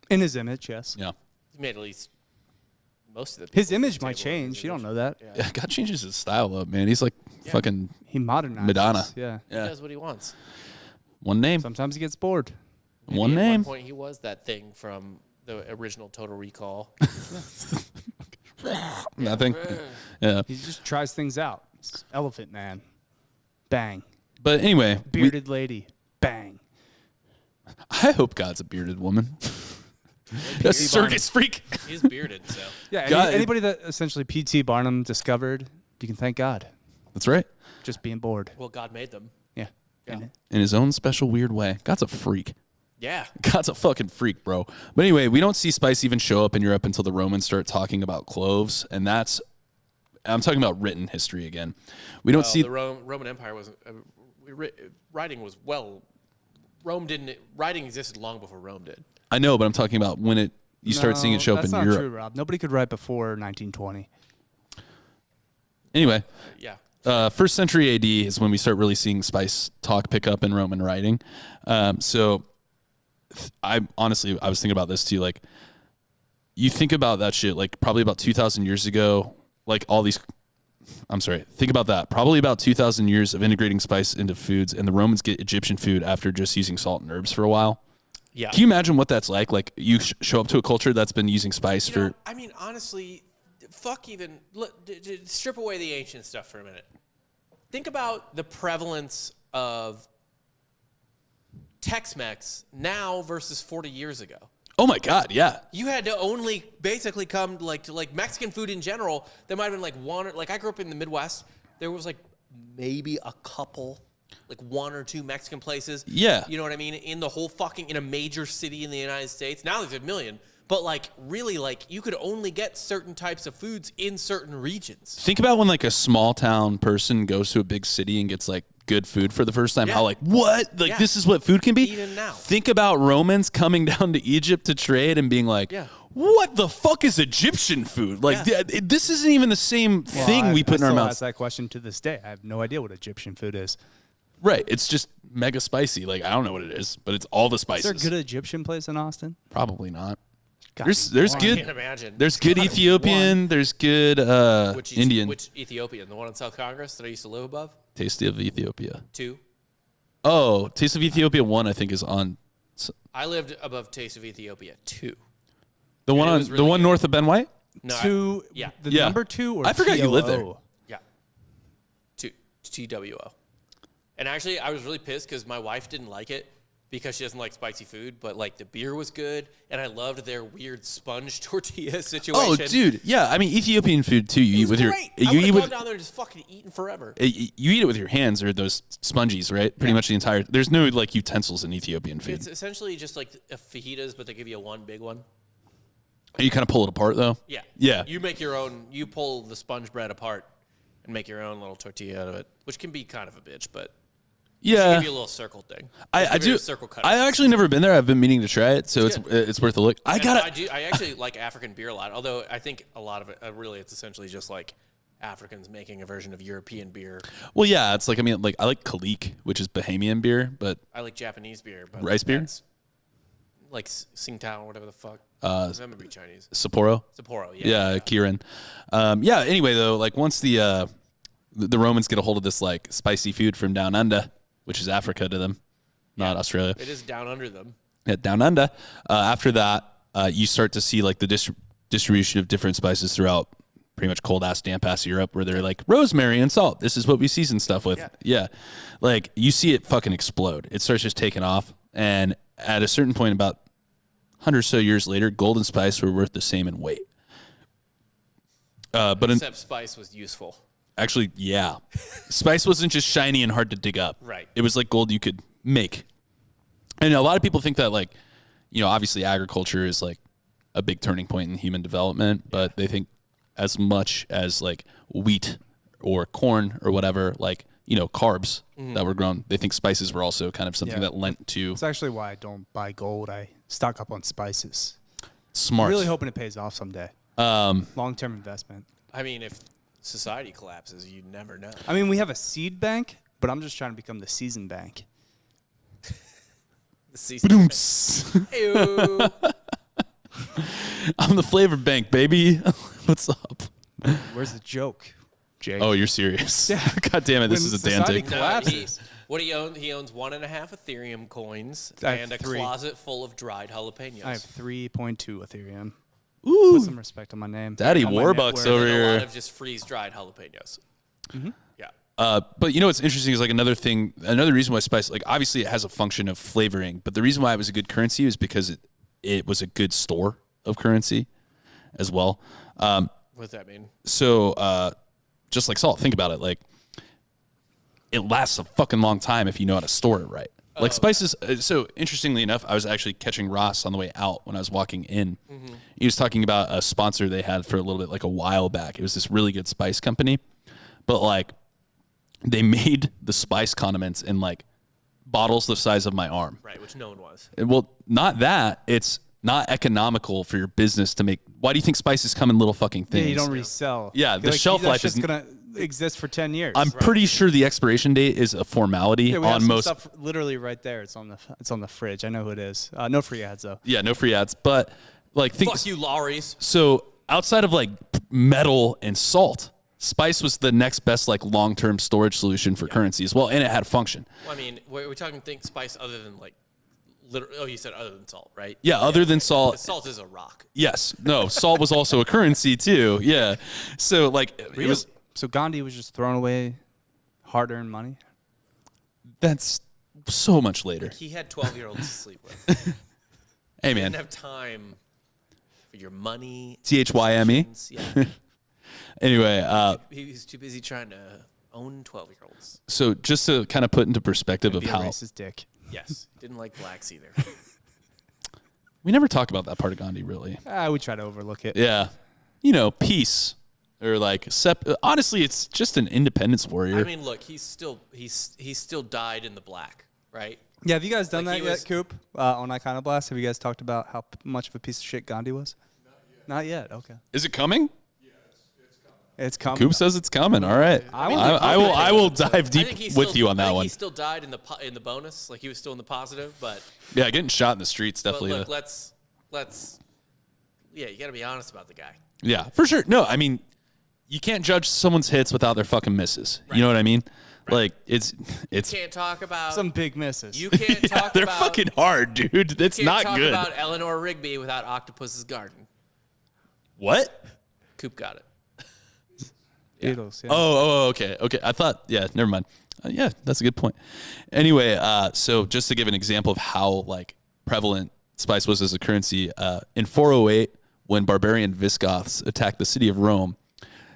In his image, yes. yeah, He made at least most of the His people at image the might table in his change. You don't image. know that. yeah. God changes his style up, man. He's like fucking He modernizes. Madonna. Yeah. He yeah. does what he wants. One name, Sometimes he gets bored. one At name. one point, he was that thing from the original Total Recall. Nothing. Yeah, He just tries things out. Elephant man. Bang. but anyway, Bearded lady. Bang. I hope God's a bearded woman. A circus freak. He's bearded, so Yeah, God- anybody that essentially P.T. Barnum discovered, you can thank God. That's right. Just being bored. well, God made them. Yeah. In his own special weird way. God's a freak. Yeah, God's a fucking freak, bro. But anyway, we don't see spice even show up in Europe until the Romans start talking about cloves, and I'm talking about written history again. We don't see the Roman Empire was writing was writing existed long before Rome did. I know, but I'm talking about when you start seeing it show up in That's Europe. not true, Rob. Nobody could write before 1920. Anyway, Yeah, first century AD is when we start really seeing spice talk pick up in Roman writing. So I was thinking about this too. Like, you think about that shit, like probably about 2,000 years ago, like think about that. Probably about 2,000 years of integrating spice into foods, and the Romans get Egyptian food after just using salt and herbs for a while. yeah. Can you imagine what that's like? Like, you show up to a culture that's been using spice You for... know, I mean, honestly, fuck even. Strip away the ancient stuff for a minute. Think about the prevalence of Tex-Mex now versus 40 years ago. Oh my God, yeah. You had to only basically come to Mexican food in general. There might have been like one, like I grew up in the Midwest. There was like maybe a couple, like one or two Mexican places. Yeah. You know what I mean? In the whole in a major city in the United States. Now there's a million. But like really, like you could only get certain types of foods in certain regions. Think about when like a small town person goes to a big city and gets like good food for the first time. Yeah. How like, what? Like, Yeah. this is what food can be? Even now. Think about Romans coming down to Egypt to trade and being like, Yeah. what the fuck is Egyptian food? Like, Yeah. this isn't even the same thing we put in our I mouths. ask that question to this day. I have no idea what Egyptian food is. Right. It's just mega spicy. Like, I don't know what it is, but it's all the Is spices. there a good Egyptian place in Austin? Probably not. Gotta There's be one. I can't good. imagine. There's good Ethiopian. There's good Indian. Which Ethiopian? The one in South Congress that I used to live above? Taste of Ethiopia. 2. Oh, Taste of Ethiopia 1, I think, is on I lived above Taste of Ethiopia 2. The one it on was the really one good. north of Ben White. No, The Yeah. number 2 or I forgot you lived there. TOO? Yeah. TWO. And actually, I was really pissed because my wife didn't like it because she doesn't like spicy food, but like the beer was good, and I loved their weird sponge tortilla situation. Oh, dude, yeah. I mean, Ethiopian food too. You eat with your, great. you I would eat have with, gone down there and just fucking eaten forever. you eat it with your hands or those sponges, right? Pretty much the entire. There's no like utensils in Ethiopian food. It's essentially just like a fajitas, but they give you one big one. You kind of pull it apart though. Yeah. Yeah. You make your own. You pull the sponge bread apart and make your own little tortilla out of it, which can be kind of a bitch, but they Yeah. give you a little circle thing. I Give you do. a circle cut. I actually never been there. I've been meaning to try it, so It's it's worth a look. I And gotta. I actually like African beer a lot, although I think a lot of it really it's essentially just like Africans making a version of European beer. Well, yeah, it's like I mean, like I like Kalik, which is Bahamian beer, but I like Japanese beer, but Rice beer? that's like Tsingtao or whatever the fuck. That would be Chinese. Sapporo. Sapporo, Yeah, Kirin. Yeah. Anyway, though, like once the Romans get a hold of this like spicy food from down under, which is Africa to them, not Australia. It is down under them. Yeah, down under. After that, you start to see like the distribution of different spices throughout pretty much cold ass, damp ass Europe, where they're like rosemary and salt. This is what we season stuff with. Yeah, like you see it fucking explode. It starts just taking off, and at a certain point, about 100 or so years later, gold and spice were worth the same in weight. Except spice was useful. Actually, yeah. Spice wasn't just shiny and hard to dig up. Right. It was like gold you could make. And a lot of people think that, like, you know, obviously agriculture is like a big turning point in human development, but they think as much as like wheat or corn or whatever, like, you know, carbs that were grown, they think spices were also kind of something that lent to It's actually why I don't buy gold. I stock up on spices. smart. Really hoping it pays off someday. Long-term investment. I mean, if society collapses, you never know. I mean, we have a seed bank, but I'm just trying to become the season bank. The season. Ba-doom-ts. Ew. I'm the flavor bank, baby. What's up? Where's the joke, Jake? Oh, you're serious. God damn it. This When is a Dan society take. collapses. What he owns? He owns 1.5 Ethereum coins I have and a 3. closet full of dried jalapenos. I have 3.2 Ethereum. Ooh. Put some respect on my name. Daddy On my Warbucks net worth. over and a here. lot of just freeze-dried jalapenos. Yeah. But you know what's interesting is like another reason why spice, like obviously it has a function of flavoring, but the reason why it was a good currency is because it was a good store of currency as well. What does that mean? So just like salt, think about it. Like it lasts a fucking long time if you know how to store it right. Like spices. So interestingly enough, I was actually catching Ross on the way out when I was walking in. He was talking about a sponsor they had for a little bit, like a while back. It was this really good spice company, but like they made the spice condiments in like bottles the size of my arm. Right, which no one was. Well, not that. It's not economical for your business to make. Why do you think spices come in little fucking things? Yeah, you don't resell. Yeah, I the feel like shelf that's life just is- gonna exist for 10 years. I'm pretty sure the expiration date is a formality yeah, we have on some most. stuff literally right there. It's on the fridge. I know who it is. No free ads though. Yeah, no free ads. But like, think. Fuck you, Lowry's. So outside of like metal and salt, spice was the next best like long-term storage solution for currency as well, and it had function. Well, I mean, we're talking think spice other than like, you said other than salt, right? Yeah, other than salt. Salt is a rock. Yes, no, salt was also a currency too. Yeah, so like it was. So Gandhi was just throwing away hard-earned money. That's so much later. He had 12-year-olds to sleep with. Hey He man, didn't have time for your money. THYME. possessions. Yeah. Anyway, He was too busy trying to own 12-year-olds. so just to kind of put into perspective of Be a how racist dick. Yes. Didn't like blacks either. we never talk about that part of Gandhi really. We try to overlook it. Yeah, you know, peace or like honestly, it's just an independence warrior. I mean, look, he still died in the black, right? Yeah, have you guys done Like, that he yet, was- Coop? On Iconoblast, have you guys talked about how much of a piece of shit Gandhi was? Not yet. Okay. Is it coming? It's coming. Coop says it's coming. All right, I will dive I deep think he with still- you on I that think one. He still died in the bonus, like he was still in the positive, but Yeah, getting shot in the streets definitely. look, let's yeah, you got to be honest about the guy. Yeah, for sure. No, I mean, you can't judge someone's hits without their fucking misses. Right. You know what I mean? Right. Like it's you can't talk about some big misses. You can't talk they're about fucking hard, dude. That's not good. You can't talk about Eleanor Rigby without Octopus's Garden. What? Coop got it. Beatles. Yeah. Oh, okay. I thought, never mind. Yeah, that's a good point. Anyway, so just to give an example of how like prevalent spice was as a currency, in 408, when barbarian Visigoths attacked the city of Rome,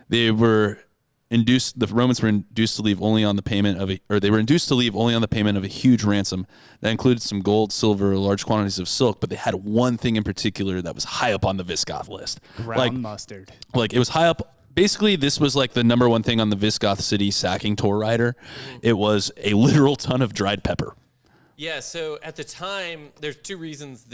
the Romans were induced to leave only on the payment of a huge ransom that included some gold, silver, large quantities of silk, but they had one thing in particular that was high up on the Visigoth list. Ground mustard. Like it was high up. Basically, this was like the number one thing on the Visigoth city sacking tour rider. It was a literal ton of dried pepper. Yeah, so at the time, there's two reasons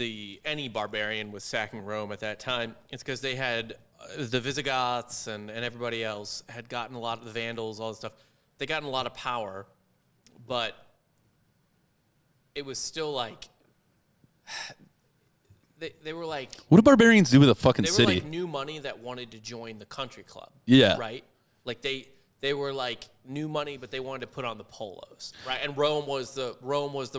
any barbarian was sacking Rome at that time. It's because they had the Visigoths and everybody else had gotten a lot of the Vandals, all this stuff. They gotten a lot of power, but it was still like they were like, what do barbarians do with a fucking city? They were like new money that wanted to join the country club. Yeah. Right? Like they were like new money, but they wanted to put on the polos, right? And Rome was the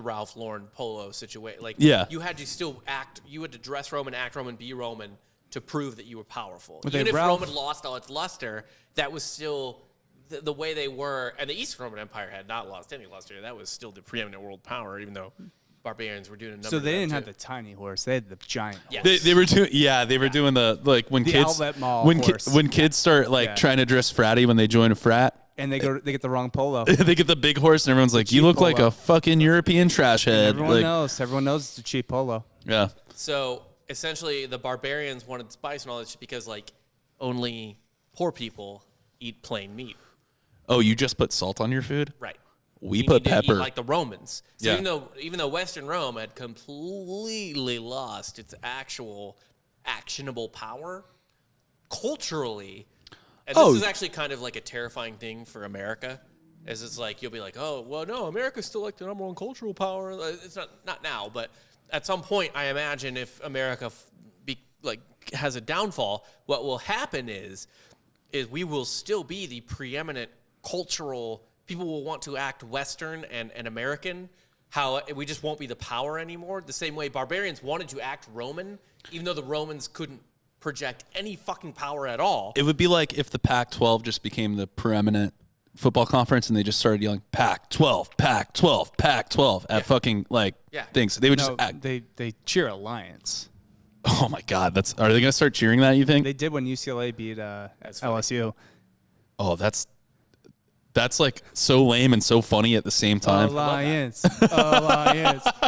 Ralph Lauren polo situation. Like you had to still act, you had to dress Roman, act Roman, be Roman to prove that you were powerful. Even if Rome had lost all its luster, that was still the way they were. And the Eastern Roman Empire had not lost any luster. That was still the preeminent world power, even though barbarians were doing a number. So they didn't have the tiny horse; they had the giant. Yes. They were doing. Yeah, they were doing the like when the kids outlet mall when kids start like trying to dress fratty when they join a frat. And they get the wrong polo. They get the big horse, and everyone's like, "You look like a fucking European trash head." Everyone knows it's a cheap polo. Yeah. So essentially, the barbarians wanted spice and all this because like only poor people eat plain meat. Oh, you just put salt on your food? Right. We you put need to pepper. eat like the Romans. So Yeah. even though Western Rome had completely lost its actual actionable power, culturally, and this is actually kind of like a terrifying thing for America, as it's like you'll be like, oh, well, no, America's still like the number one cultural power. It's not now, but at some point, I imagine if America has a downfall, what will happen is we will still be the preeminent cultural. People will want to act Western and American. How we just won't be the power anymore. The same way barbarians wanted to act Roman, even though the Romans couldn't project any fucking power at all. It would be like if the Pac-12 just became the preeminent football conference and they just started yelling Pac-12, Pac-12, Pac-12 at fucking things. They would just act. They cheer Alliance. Oh my God, are they gonna start cheering that? You think they did when UCLA beat LSU? Oh, that's like so lame and so funny at the same time. Alliance.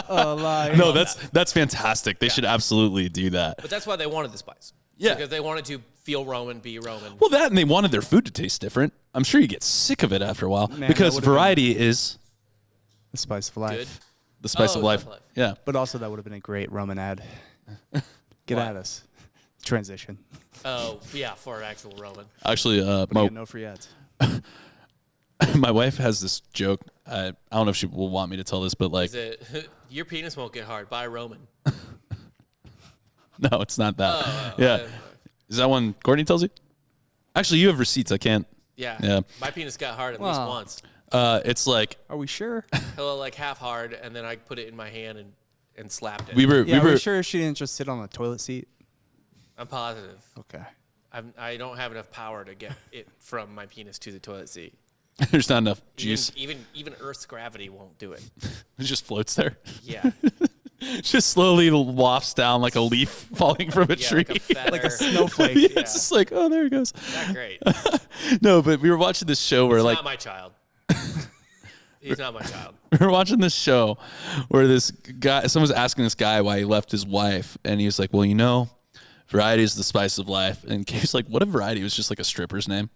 No, that's fantastic. They should absolutely do that. But that's why they wanted the spice. Yeah. Because they wanted to feel Roman, be Roman. Well, that and they wanted their food to taste different. I'm sure you get sick of it after a while because variety is the spice of life. Good. The spice of life. Yeah. But also that would have been a great Roman ad. Get at us. Transition. Oh, yeah, for an actual Roman. Actually, no free ads. My wife has this joke. I don't know if she will want me to tell this, but like, your penis won't get hard. Buy Roman. No, it's not that. Is that one Courtney tells you? Actually, you have receipts. I can't. Yeah. My penis got hard at least once. It's like. Are we sure? Hello, like half hard, and then I put it in my hand and slapped it. We were sure she didn't just sit on the toilet seat? I'm positive. Okay. I don't have enough power to get it from my penis to the toilet seat. There's not enough juice. Even Earth's gravity won't do it. It just floats there. Yeah. Just slowly wafts down like a leaf falling from a tree. Like a snowflake. Yeah, it's just like, oh, there it goes. Not great. No, but we were watching this show where He's like. not my child. He's not my child. We were watching this show where this guy, someone was asking this guy why he left his wife, and he was like, well, variety is the spice of life. And he was like, what if variety was just like a stripper's name?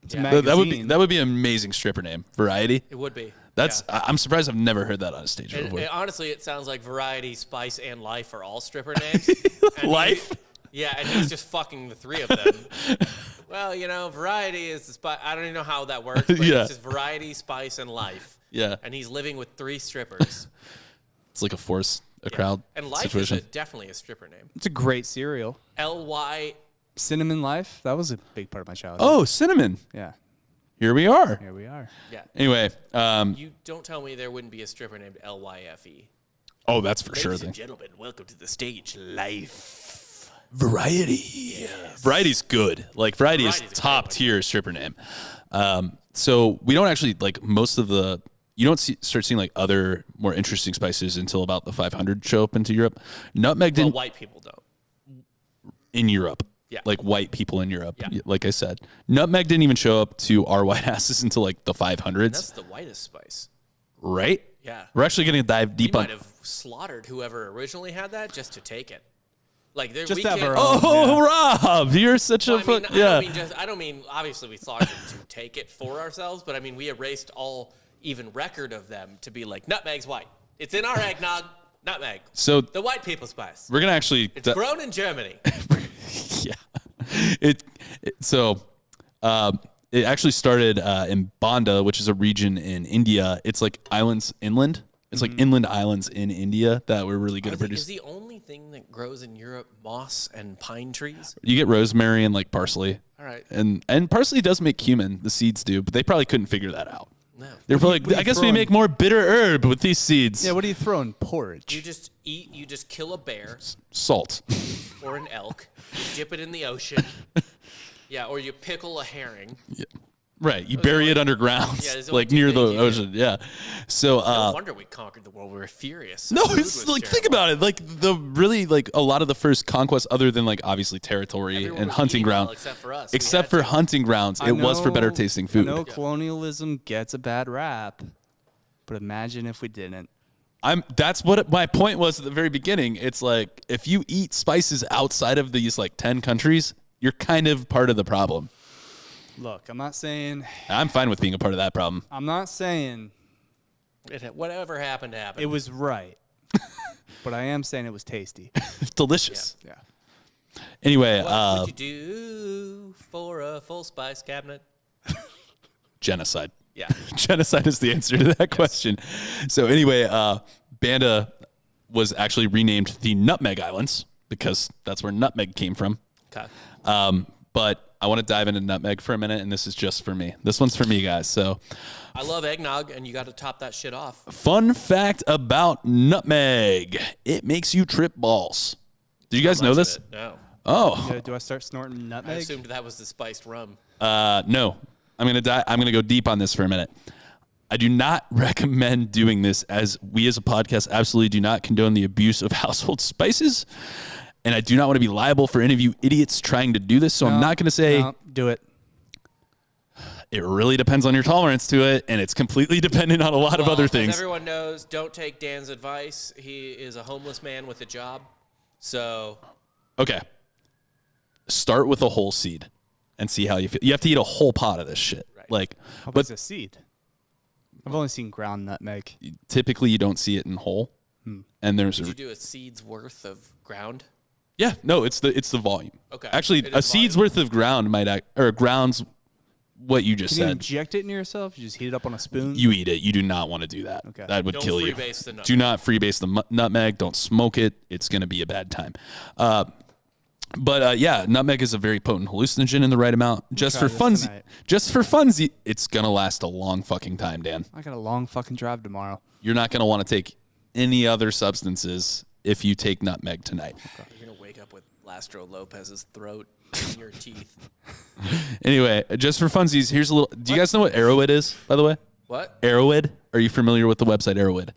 It's a magazine. That would be an amazing stripper name. Variety. It would be. I'm surprised I've never heard that on a stage before. Honestly, it sounds like Variety, Spice, and Life are all stripper names. Life? And he's just fucking the three of them. Well, Variety is the spice. I don't even know how that works, but it's just Variety, Spice, and Life. Yeah. And he's living with three strippers. It's like a crowd And Life situation. is definitely a stripper name. It's a great cereal. Lyfe. Cinnamon Life, that was a big part of my childhood. Oh, cinnamon. Yeah. Here we are. Here we are. Yeah. Anyway, You don't tell me there wouldn't be a stripper named Lyfe. oh, that's for sure. Ladies and gentlemen, welcome to the stage, Life. Variety. Yes. Variety's good. Like Variety is Variety's a top good one. tier stripper name. So we don't actually like most of the. You don't start seeing like other more interesting spices until about the 500 show up into Europe. Nutmeg Well, didn't white people don't. in Europe. Yeah. Like white people in Europe. Yeah. Like I said, nutmeg didn't even show up to our white asses until like the 500s. That's the whitest spice. Right? Yeah. We're actually going to dive We deep on. might have slaughtered whoever originally had that just to take it. Like there, Just we to have can't. our own. Oh, Rob, you're such Well, a I mean, yeah. I don't mean obviously we slaughtered them to take it for ourselves, but I mean we erased all even record of them to be like nutmeg's white. It's in our eggnog. Nutmeg. So The white people spice. we're gonna actually. It's grown in Germany. Yeah. It actually started in Banda, which is a region in India. It's like islands inland. It's like inland islands in India that were really good at Is producing. the only thing that grows in Europe moss and pine trees? You get rosemary and like parsley. All right. And parsley does make cumin. The seeds do, but they probably couldn't figure that out. No. They're probably what do you I guess throw we in- make more bitter herb with these seeds. Yeah, what do you throw in porridge? You just kill a bear Salt. or an elk, you dip it in the ocean. Yeah, or you pickle a herring. Right. You bury it underground, Yeah, there's like only near two the things you do. ocean. Yeah. So No wonder we conquered the world. We were furious. no, Food it's was like think terrible. about it. Like the really like a lot of the first conquests, other than like obviously territory Everyone and was hunting eating well ground, except for us. We except had for to. hunting grounds, it was for better tasting food. I know colonialism gets a bad rap, but imagine if we didn't. That's what my point was at the very beginning. It's like if you eat spices outside of these like 10 countries, you're kind of part of the problem. Look, I'm not saying I'm fine with being a part of that problem. Whatever happened happened. it was right, but I am saying it was tasty. Delicious. Yeah. Anyway, what would you do for a full spice cabinet? genocide. Yeah. Genocide is the answer to that question. So anyway, Banda was actually renamed the Nutmeg Islands because that's where nutmeg came from. Okay. But I want to dive into nutmeg for a minute, and this is just for me. This one's for me, guys. So I love eggnog, and you got to top that shit off. fun fact about nutmeg. It makes you trip balls. Did you guys know this? No. Oh, Do I start snorting I nutmeg? assumed that was the spiced rum. no. I'm gonna go deep on this for a minute. I do not recommend doing this, as we as a podcast absolutely do not condone the abuse of household spices, and I do not want to be liable for any of you idiots trying to do this. So I'm not going to say No, do it. it really depends on your tolerance to it, and it's completely dependent on a lot of other As things. everyone knows, don't take Dan's advice. He is a homeless man with a job. So Okay, start with a whole seed and see how you feel. You have to eat a whole pot of this shit. Right. Like, How but about a seed? I've only seen ground nutmeg. typically you don't see it in whole. And there's did you do a seed's worth of ground? Yeah, no, it's the volume. Okay. Actually, It a is seed's volume. worth of ground or ground's what you just Can you said. inject it into yourself? You just heat it up on a spoon? You eat it. You do not want to do that. Okay. That would Don't kill you. freebase the nutmeg. Do not freebase the nutmeg. Don't smoke it. It's going to be a bad time. But yeah, nutmeg is a very potent hallucinogen in the right amount. Just try for this funsies, tonight. it's going to last a long fucking time, Dan. I got a long fucking drive tomorrow. You're not going to want to take any other substances if you take nutmeg tonight. You're going to wake up with Lastro Lopez's throat in your teeth. Anyway, just for funsies, here's a little. Do you guys know what Arrowhead is, by the way? What? Arrowhead? Are you familiar with the website Arrowhead?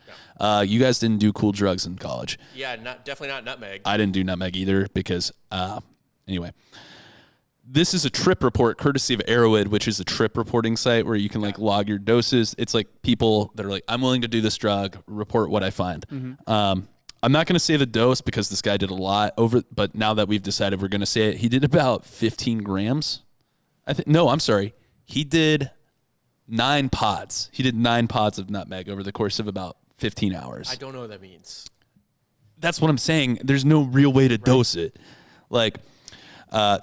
You guys didn't do cool drugs in college. Yeah, definitely not nutmeg. I didn't do nutmeg either because, anyway. This is a trip report courtesy of Arrowhead, which is a trip reporting site where you can like log your doses. It's like people that are like, I'm willing to do this drug, report what I find. I'm not going to say the dose because this guy did a lot but now that we've decided we're going to say it, he did about 15 grams. No, I'm sorry. He did 9 pods. He did 9 pods of nutmeg over the course of about 15 hours. I don't know what that means. That's what I'm saying. There's no real way to dose it. Like,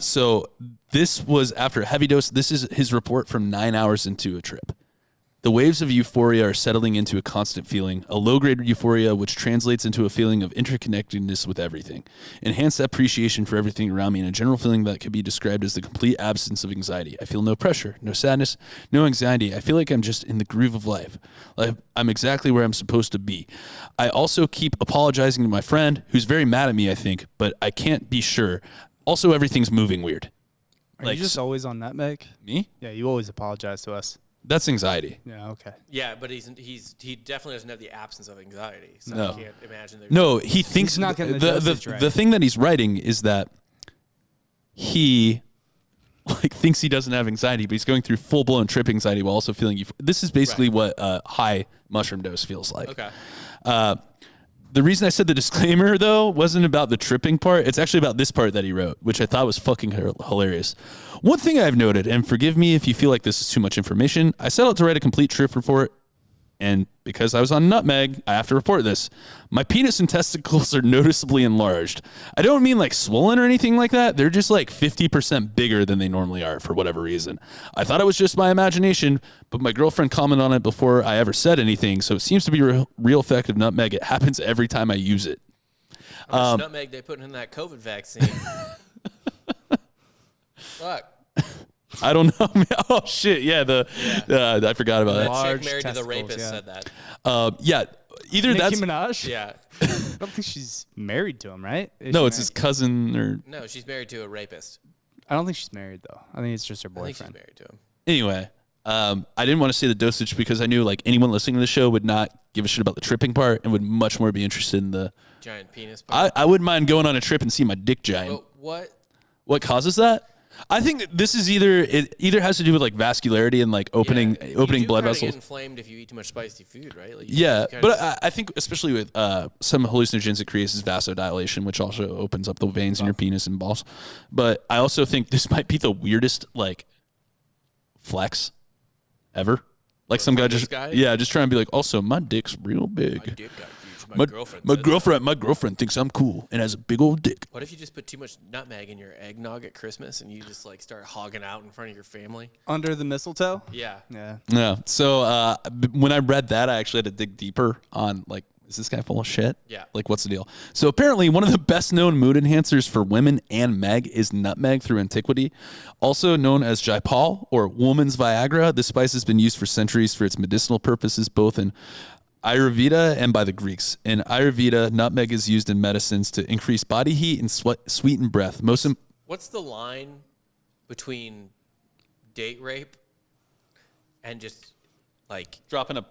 so this was after a heavy dose. This is his report from 9 hours into a trip. The waves of euphoria are settling into a constant feeling, a low-grade euphoria which translates into a feeling of interconnectedness with everything, enhanced appreciation for everything around me, and a general feeling that could be described as the complete absence of anxiety. I feel no pressure, no sadness, no anxiety. I feel like I'm just in the groove of life. Like I'm exactly where I'm supposed to be. I also keep apologizing to my friend, who's very mad at me, I think, but I can't be sure. Also, everything's moving weird. Are you just always on nutmeg? Me? Yeah, you always apologize to us. That's anxiety. Yeah, okay. Yeah, but he definitely doesn't have the absence of anxiety. So No. I can't imagine that. No, he thinks He's not getting the dosage right. the thing that he's writing is that he thinks he doesn't have anxiety, but he's going through full blown trip anxiety while also feeling this is basically what a high mushroom dose feels like. Okay. The reason I said the disclaimer, though, wasn't about the tripping part. It's actually about this part that he wrote, which I thought was fucking hilarious. One thing I've noted, and forgive me if you feel like this is too much information, I set out to write a complete trip report, and because I was on nutmeg, I have to report this. My penis and testicles are noticeably enlarged. I don't mean like swollen or anything like that. They're just like 50% bigger than they normally are for whatever reason. I thought it was just my imagination, but my girlfriend commented on it before I ever said anything, so it seems to be real effective nutmeg. It happens every time I use it. How much nutmeg they putting in that COVID vaccine? Fuck. I don't know. Oh shit! Yeah, I forgot about that. That chick married to the testicles, rapist yeah. said that. Yeah, either Nicki that's Minaj? Yeah. I don't think she's married to him, right? Is no, she it's his married? cousin or No, she's married to a rapist. I don't think she's married though. I think it's just her I think she's boyfriend. married to him. anyway. I didn't want to say the dosage because I knew like anyone listening to the show would not give a shit about the tripping part and would much more be interested in the. Giant penis. Part. I wouldn't mind going on a trip and see my dick giant. But what? What causes that? I think that this is either has to do with like vascularity and like opening You blood do kinda vessels. Get inflamed if you eat too much spicy food, right? Like Yeah, you kinda but just- I think especially with some hallucinogens, it creates vasodilation, which also opens up the veins in your penis and balls. But I also think this might be the weirdest like flex ever. Like some guy this just guy? just trying to be like, also my dick's real big. my dick got huge. My girlfriend. my said girlfriend thinks I'm cool and has a big old dick. that. What if you just put too much nutmeg in your eggnog at Christmas and you just like start hogging out in front of your family? Under the mistletoe? Yeah. Yeah. Yeah. So when I read that, I actually had to dig deeper on like, is this guy full of shit? Yeah. Like, what's the deal? So apparently, one of the best known mood enhancers for women and Meg is nutmeg through antiquity. Also known as Jaipal or woman's Viagra, this spice has been used for centuries for its medicinal purposes, both in Ayurveda and by the Greeks. In Ayurveda, nutmeg is used in medicines to increase body heat and sweeten breath. What's the line between date rape and just like dropping a.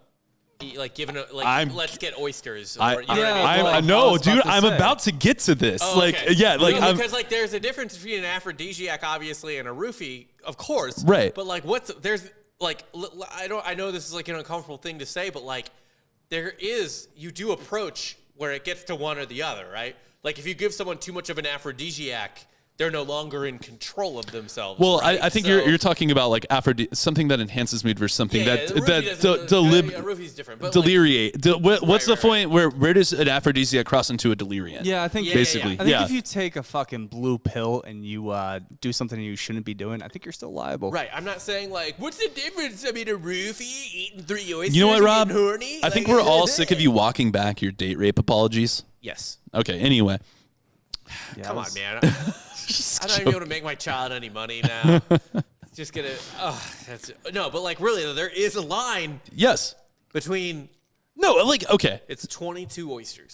giving a let's get oysters? Or, I you know what I mean? I I was know, about dude. to I'm say. about to get to this. Oh, like, okay. yeah, like No, I'm. because like there's a difference between an aphrodisiac, obviously, and a roofie, of course. Right. But like, I know this is like an uncomfortable thing to say, but like, you do approach where it gets to one or the other, right? Like if you give someone too much of an aphrodisiac, they're no longer in control of themselves. Well, right? I think So- you're talking about like something that enhances mood versus something Yeah, that the roofie doesn't- a roofie's different. But like, deliriate. What's the right. point where does an aphrodisiac cross into a deliriant? Yeah, I think Yeah, basically. I think Yeah. if you take a fucking blue pill and you do something you shouldn't be doing, I think you're still liable. right. I'm not saying like, what's the difference? I mean, a roofie eating 3 oysters. You know what, and Rob? getting horny? I think Like, we're all sick of you walking back your date rape apologies. Yes. Okay. Anyway. Yeah, Come I on, was- man. I don't even be able to make my child any money now. Just gonna. No, but like really, though, there is a line Yes. between. No. Like okay. It's 22 oysters.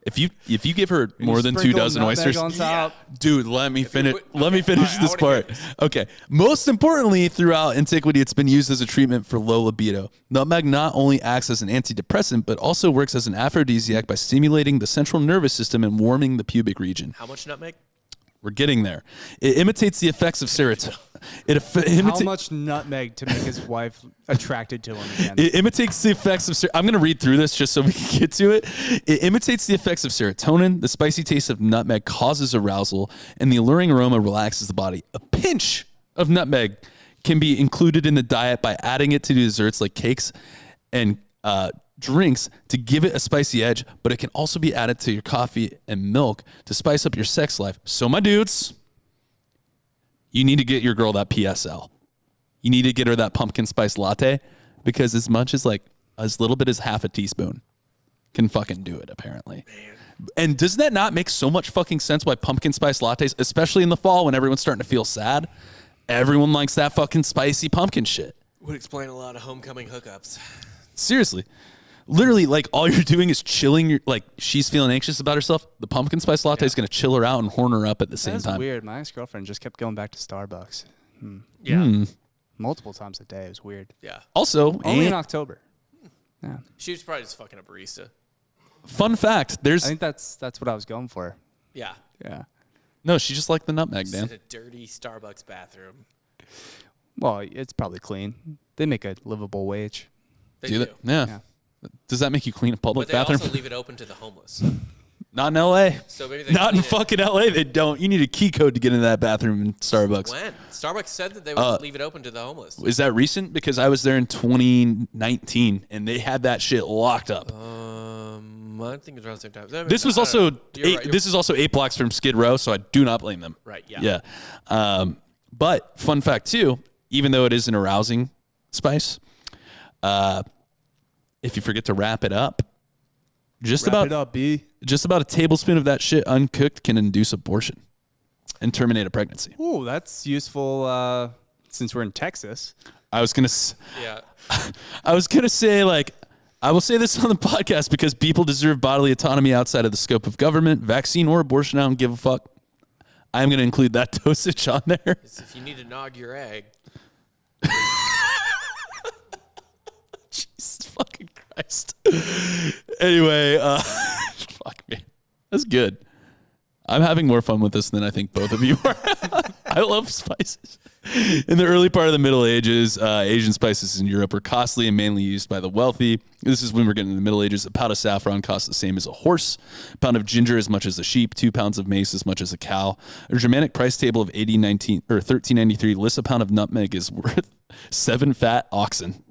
If you give her more than 2 sprinkle dozen nutmeg oysters, on top. dude, let me finish. put- Let me okay, finish all right, this I wanna hear part. this. Okay. Most importantly, throughout antiquity, it's been used as a treatment for low libido. Nutmeg not only acts as an antidepressant, but also works as an aphrodisiac by stimulating the central nervous system and warming the pubic region. How much nutmeg? We're getting there. It imitates the effects of serotonin. How much nutmeg to make his wife attracted to him again? It imitates the effects of. I'm going to read through this just so we can get to it. It imitates the effects of serotonin. The spicy taste of nutmeg causes arousal, and the alluring aroma relaxes the body. A pinch of nutmeg can be included in the diet by adding it to desserts like cakes and drinks to give it a spicy edge, but it can also be added to your coffee and milk to spice up your sex life. So, my dudes, you need to get your girl that PSL. You need to get her that pumpkin spice latte because as much as like as little bit as half a teaspoon can fucking do it, apparently. And does that not make so much fucking sense why pumpkin spice lattes, especially in the fall when everyone's starting to feel sad, everyone likes that fucking spicy pumpkin shit? Would explain a lot of homecoming hookups. Seriously. Literally, like, all you're doing is chilling. Like, she's feeling anxious about herself. The pumpkin spice latte is going to chill her out and horn her up at the same That's time. weird. My ex-girlfriend just kept going back to Starbucks. Yeah. Multiple times a day. It was weird. Yeah. Also, Only in October. Yeah. She was probably just fucking a barista. fun fact, I there's... think that's what I was going for. Yeah. Yeah. No, she just liked the nutmeg, Just Dan. in a dirty Starbucks bathroom. Well, it's probably clean. They make a livable wage. They Do do. that? Yeah. Yeah. Does that make you clean a public But they bathroom? also leave it open to the homeless. Not in L.A. So maybe they Not in clean it. fucking L.A. They don't. You need a key code to get into that bathroom in Starbucks. When? Starbucks said that they would leave it open to the homeless. Is that recent? Because I was there in 2019 and they had that shit locked up. I think it's around the same time. This was I also don't know. You're right, this is also 8 blocks from Skid Row, so I do not blame them. Right, yeah. Yeah. But fun fact too, even though it is an arousing spice, if you forget to wrap it up, just Wrap about it up, B. just about a tablespoon of that shit uncooked can induce abortion and terminate a pregnancy. Ooh, that's useful since we're in Texas. I was gonna Yeah. I was gonna say, like, I will say this on the podcast because people deserve bodily autonomy outside of the scope of government, vaccine or abortion. I don't give a fuck. I'm gonna include that dosage on there. It's if you need to nog your egg. Jesus fucking Christ. Anyway, fuck me. That's good. I'm having more fun with this than I think both of you are. I love spices. In the early part of the Middle Ages, Asian spices in Europe were costly and mainly used by the wealthy. This is when we're getting to the Middle Ages. A pound of saffron costs the same as a horse, a pound of ginger as much as a sheep, 2 pounds of mace as much as a cow. A Germanic price table of 1393 lists a pound of nutmeg is worth 7 fat oxen.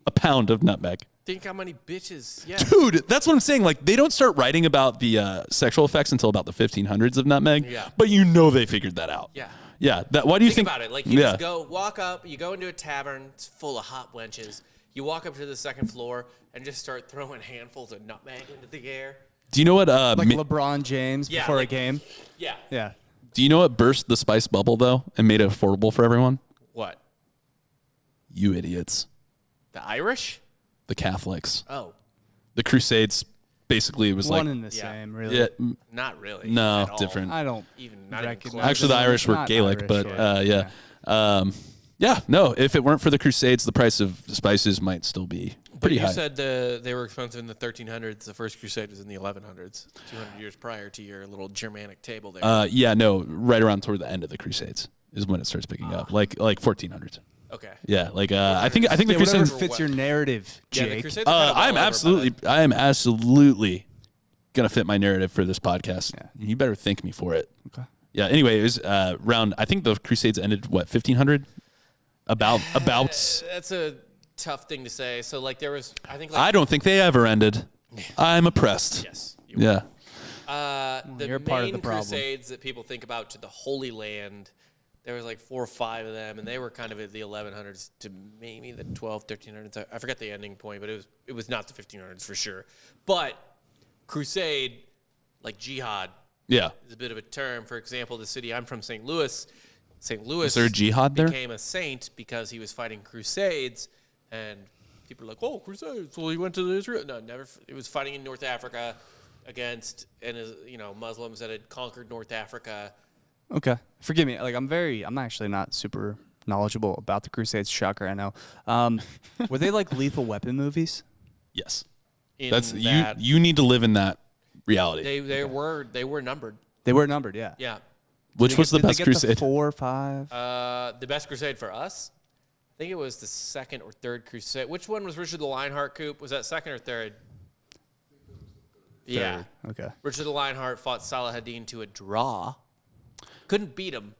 A pound of nutmeg. Think how many bitches. Yeah. Dude, that's what I'm saying. Like, they don't start writing about the sexual effects until about the 1500s of nutmeg. Yeah. But you know they figured that out. Yeah. Yeah. Why do you Think think about it. Like, you yeah. just go, walk up, you go into a tavern, it's full of hot wenches. You walk up to the second floor and just start throwing handfuls of nutmeg into the air. Do you know what? Like LeBron James Yeah, before like- a game. Yeah. Yeah. Do you know what burst the spice bubble though and made it affordable for everyone? What? You idiots. The Irish? The Catholics. Oh, The Crusades. Basically, it was One like and the yeah. same, really. yeah. not really. No, at all. different. I don't Even not even recognize close. Actually, the them. Irish were Not Gaelic, Irish, but yeah. yeah. No, if it weren't for the Crusades, the price of spices might still be pretty you high. said they were expensive in the 1300s. The first crusade was in the 1100s, 200 years prior to your little Germanic table there. Yeah, no, right around toward the end of the Crusades is when it starts picking up, like 1400s. Okay. Yeah, like I think the Yeah, whatever Crusades. fits your narrative, Yeah, the Jake. Crusades are kind of I all over, am absolutely gonna fit my narrative for this podcast. Yeah. You better thank me for it. Okay. Yeah. Anyway, it was around. I think the Crusades ended 1500. About. That's a tough thing to say. So like there was, I think. Like, I don't think they ever ended. I'm oppressed. Yes. Yeah. The You're part of main the problem. crusades that people think about to the Holy Land, there was like 4 or 5 of them, and they were kind of at the 1100s to maybe the 1300s. I forget the ending point, but it was not the 1500s for sure. But crusade, like jihad, Yeah. is a bit of a term. For example, the city I'm from, St. Louis. St. Louis Is there a jihad there? became a saint because he was fighting crusades, and people are like, "Oh, crusades! Well, he went to Israel." No, never. It was fighting in North Africa against Muslims that had conquered North Africa. Okay. Forgive me. Like I'm actually not super knowledgeable about the Crusades. Shocker, I know. Were they like Lethal Weapon movies? Yes. In That's that you need to live in that reality. they were numbered. They were numbered, yeah. Yeah. Which was the Did they best get crusade? 4 or 5? The best crusade for us, I think it was the second or third crusade. Which one was Richard the Lionheart coup? Was that second or third? Yeah. Okay. Richard the Lionheart fought Saladin to a draw. Couldn't beat him.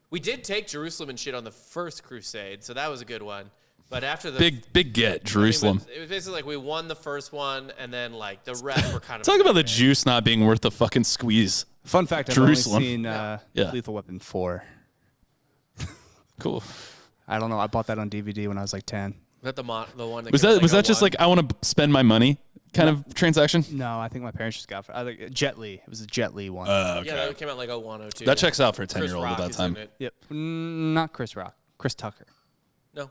We did take Jerusalem and shit on the first crusade, so that was a good one. But after the Big get Jerusalem. it was basically like we won the first one, and then like the rest were kind of Talk about the juice not being worth the fucking squeeze. Fun fact, I've Jerusalem. only seen Yeah. Lethal Weapon 4. Cool. I don't know. I bought that on DVD when I was like 10. that the one that Was that just like I want to spend my money kind of transaction? No, I think my parents just got I think Jet Li. It was a Jet Li one. Okay. Yeah, that came out like 0102. That checks out for a Chris 10-year-old at Rock that is time. in it. Yep. Not Chris Rock. Chris Tucker. No.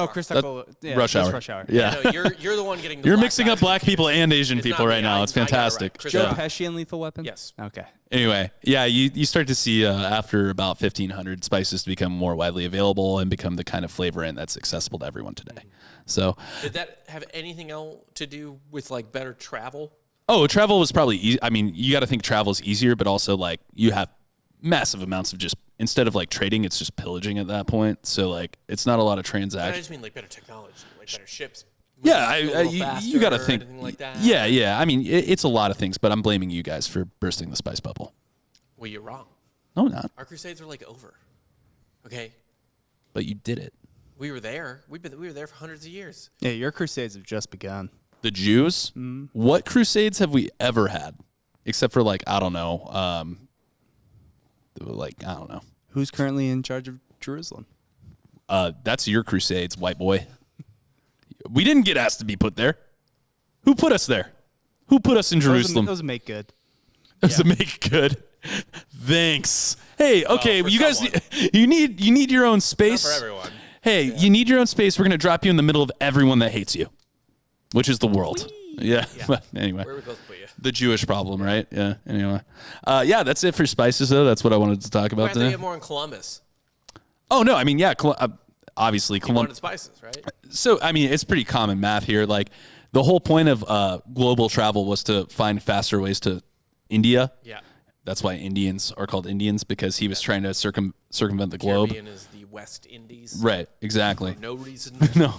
Chris Tucker. Yeah, Rush that's Hour. Rush Hour. Yeah. No, you're the one getting the You're black mixing guy up black confused. people and Asian It's people not right me. now. I It's got it right. fantastic. Chris Joe Rock. Pesci in Lethal Weapon? Yes. Okay. Anyway, yeah, you start to see after about 1500 spices to become more widely available and become the kind of flavor in that's accessible to everyone today. So, Did that have anything else to do with like better travel? travel was probably easy. I mean, you got to think travel is easier, but also like you have massive amounts of just instead of like trading, it's just pillaging at that point. So like it's not a lot of I transactions. just mean like better technology, like better ships. Yeah, moving a little you faster got to or think. anything like that. Yeah. I mean, it's a lot of things, but I'm blaming you guys for bursting the spice bubble. Well, you're wrong. No, I'm not. Our crusades are like over. Okay, But you did it. we were there. We were there for hundreds of years. Yeah, your crusades have just begun. The Jews. What crusades have we ever had, except for like I don't know, Who's currently in charge of Jerusalem? That's your crusades, white boy. We didn't get asked to be put there. Who put us there? Who put us in Jerusalem? Those make good. It was a make good. Thanks. Hey, okay, for you guys, someone. you need your own space. Not for everyone. Hey, you need your own space. We're gonna drop you in the middle of everyone that hates you, which is the world. Yeah. But anyway, Where are we supposed to put you? the Jewish problem, right? Yeah. Anyway, yeah, that's it for spices, though. That's what I wanted to talk I about have to today. get more in Columbus. Oh no, I mean, yeah, obviously You Columbus. wanted spices, right? So, I mean, it's pretty common math here. Like, the whole point of global travel was to find faster ways to India. Yeah. That's why Indians are called Indians, because he was trying to circumvent the globe. Caribbean is the West Indies. Right, exactly. No reason. No,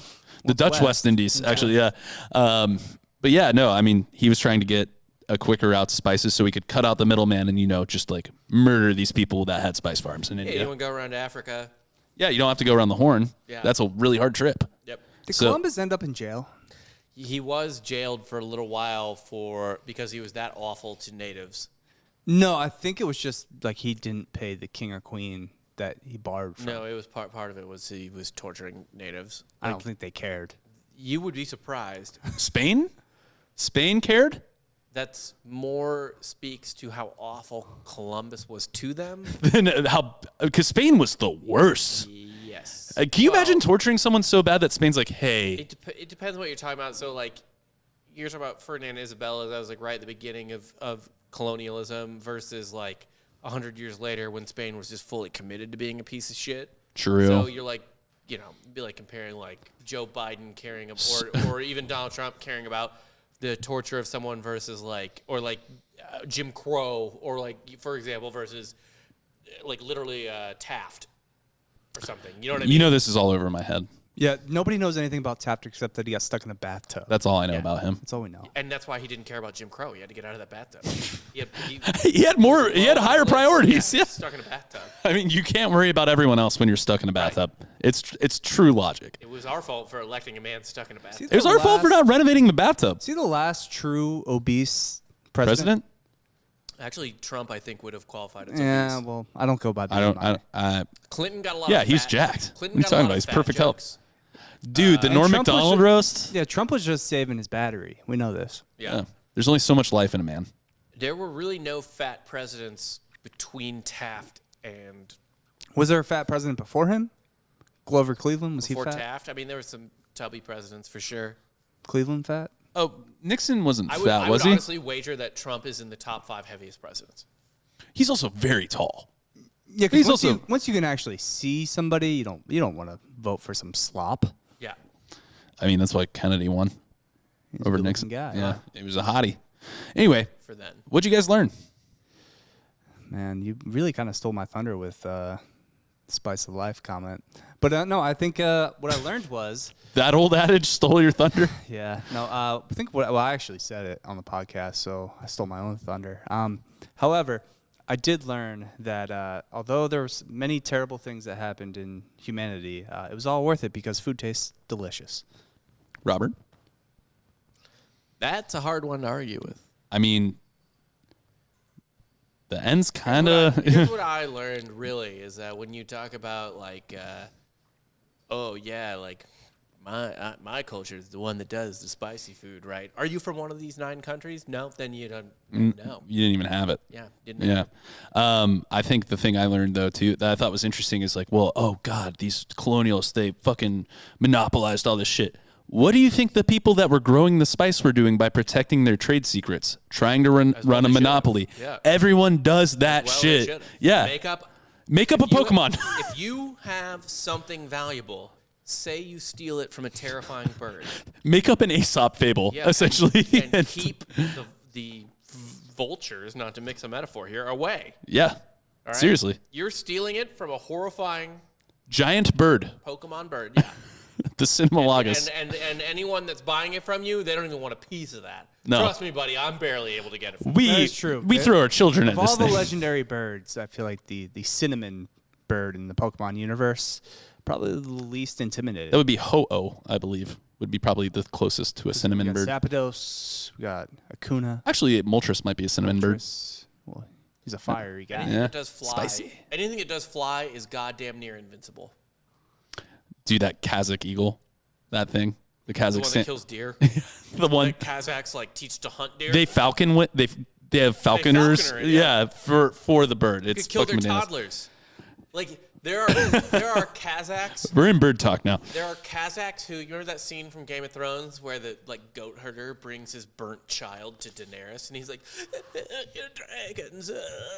the Dutch West Indies, actually, yeah. But yeah, no, I mean, he was trying to get a quicker route to spices so he could cut out the middleman and, just like murder these people that had spice farms in Hey, India. anyone go around to Africa? Yeah, you don't have to go around the Horn. Yeah. That's a really hard trip. Yep. Did So- Columbus end up in jail? He was jailed for a little while because he was that awful to natives. No, I think it was just like he didn't pay the king or queen that he borrowed from. No, it was part of it was he was torturing natives. I don't think they cared. You would be surprised. Spain? Spain cared? That's more speaks to how awful Columbus was to them. Because Spain was the worst. Yes. Can you imagine torturing someone so bad that Spain's like, hey, It depends on what you're talking about. So, like, you're talking about Ferdinand and Isabella. That was, like, right at the beginning of colonialism versus, like, 100 years later when Spain was just fully committed to being a piece of shit. True. So you're, like, be like comparing, like, Joe Biden caring or even Donald Trump caring about the torture of someone versus, like, or, like, Jim Crow or, like, for example, versus, like, literally Taft or something. You know what I mean? you know this is all over my head. Yeah, nobody knows anything about Taft except that he got stuck in a bathtub. That's all I know Yeah. about him. That's all we know. And that's why he didn't care about Jim Crow. He had to get out of that bathtub. He He had higher priorities. Yeah. Stuck in a bathtub. I mean, you can't worry about everyone else when you're stuck in a bathtub. It's true logic. It was our fault for electing a man stuck in a bathtub. It was our fault for not renovating the bathtub. See the last true obese president? Actually, Trump, I think, would have qualified as Yeah, obese. well, I don't go by the Clinton got a lot Yeah, of he's fat- jacked. Clinton What are you got a talking lot about? of He's fat perfect health. jokes. Dude, the Norm Trump was MacDonald ju- roast. Yeah, Trump was just saving his battery. We know this. Yeah. There's only so much life in a man. There were really no fat presidents between Taft and Was there a fat president before him? Grover Cleveland, was before he fat? Taft. I mean, there were some tubby presidents for sure. Cleveland fat? Oh, Nixon wasn't I fat, would was he? honestly wager that Trump is in the top 5 heaviest presidents. He's also very tall. Yeah, He's because also- once you can actually see somebody, you don't want to vote for some slop. Yeah. I mean, that's why Kennedy won over good-looking Nixon. guy. Yeah, he was a hottie. Anyway, For then. what'd you guys learn? Man, you really kind of stole my thunder with Spice of Life comment. But no, I think what I learned was, That old adage stole your thunder. yeah, no, I think I actually said it on the podcast, so I stole my own thunder. However, I did learn that although there was many terrible things that happened in humanity, it was all worth it because food tastes delicious. Robert? That's a hard one to argue with. I mean, the end's kind of... Here's what I learned really is that when you talk about like, oh yeah, like My culture is the one that does the spicy food, right? Are you from one of these 9 countries? No, then you don't know. You didn't even have it. Yeah, didn't know. Yeah. I think the thing I learned, though, too, that I thought was interesting is like, well, oh, God, these colonialists, they fucking monopolized all this shit. What do you think the people that were growing the spice were doing by protecting their trade secrets, trying to run a monopoly? Yeah. Everyone does that Well, shit. Yeah. Make up a Pokemon. If you have something valuable, say you steal it from a terrifying bird. Make up an Aesop fable, essentially. And keep the vultures, not to mix a metaphor here, away. Yeah. All right? Seriously. You're stealing it from a horrifying Giant bird. Pokemon bird. Yeah. The Cinemalagus. And anyone that's buying it from you, they don't even want a piece of that. No. Trust me, buddy, I'm barely able to get it from We, you. That is true. we throw our children at Of this all the thing. legendary birds, I feel like the cinnamon bird in the Pokemon universe probably the least intimidating. That would be Ho-Oh, I believe. Would be probably the closest to a cinnamon we got bird. Zapdos, we got Akuna. Actually, Moltres might be a cinnamon bird. Well, he's a fiery guy. Anything Yeah. that does fly, Spicy. anything that does fly is goddamn near invincible. Do that Kazakh eagle, that thing, the The one Kazakhstan, that kills deer. the one Like Kazakhs like teach to hunt deer. they falcon with they have falconers, falconer it, yeah. for the bird. They It's could kill their fucking bananas. toddlers. Like there are Kazakhs. We're in bird talk now. There are Kazakhs who, you remember that scene from Game of Thrones where the goat herder brings his burnt child to Daenerys and he's like, dragons.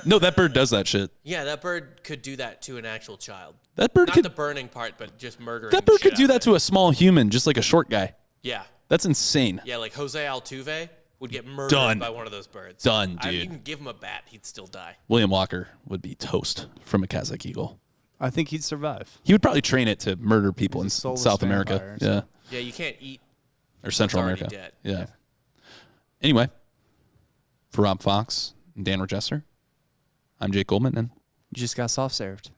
No, that bird does that shit. Yeah, that bird could do that to an actual child. That bird Not could the burning part, but just murdering. that bird the shit could do out of that to a small human, just like a short guy. Yeah, That's insane. yeah, like Jose Altuve would get murdered Done. by one of those birds. Done, You dude. can give him a bat, he'd still die. William Walker would be toast from a Kazakh eagle. I think he'd survive. He would probably train it to murder people in He's a soulless South America. vampire, Yeah. so- Yeah, you can't eat. Or Central already America. dead. Yeah. Anyway, for Rob Fox and Dan Regester, I'm Jake Goldman, and You just got soft served.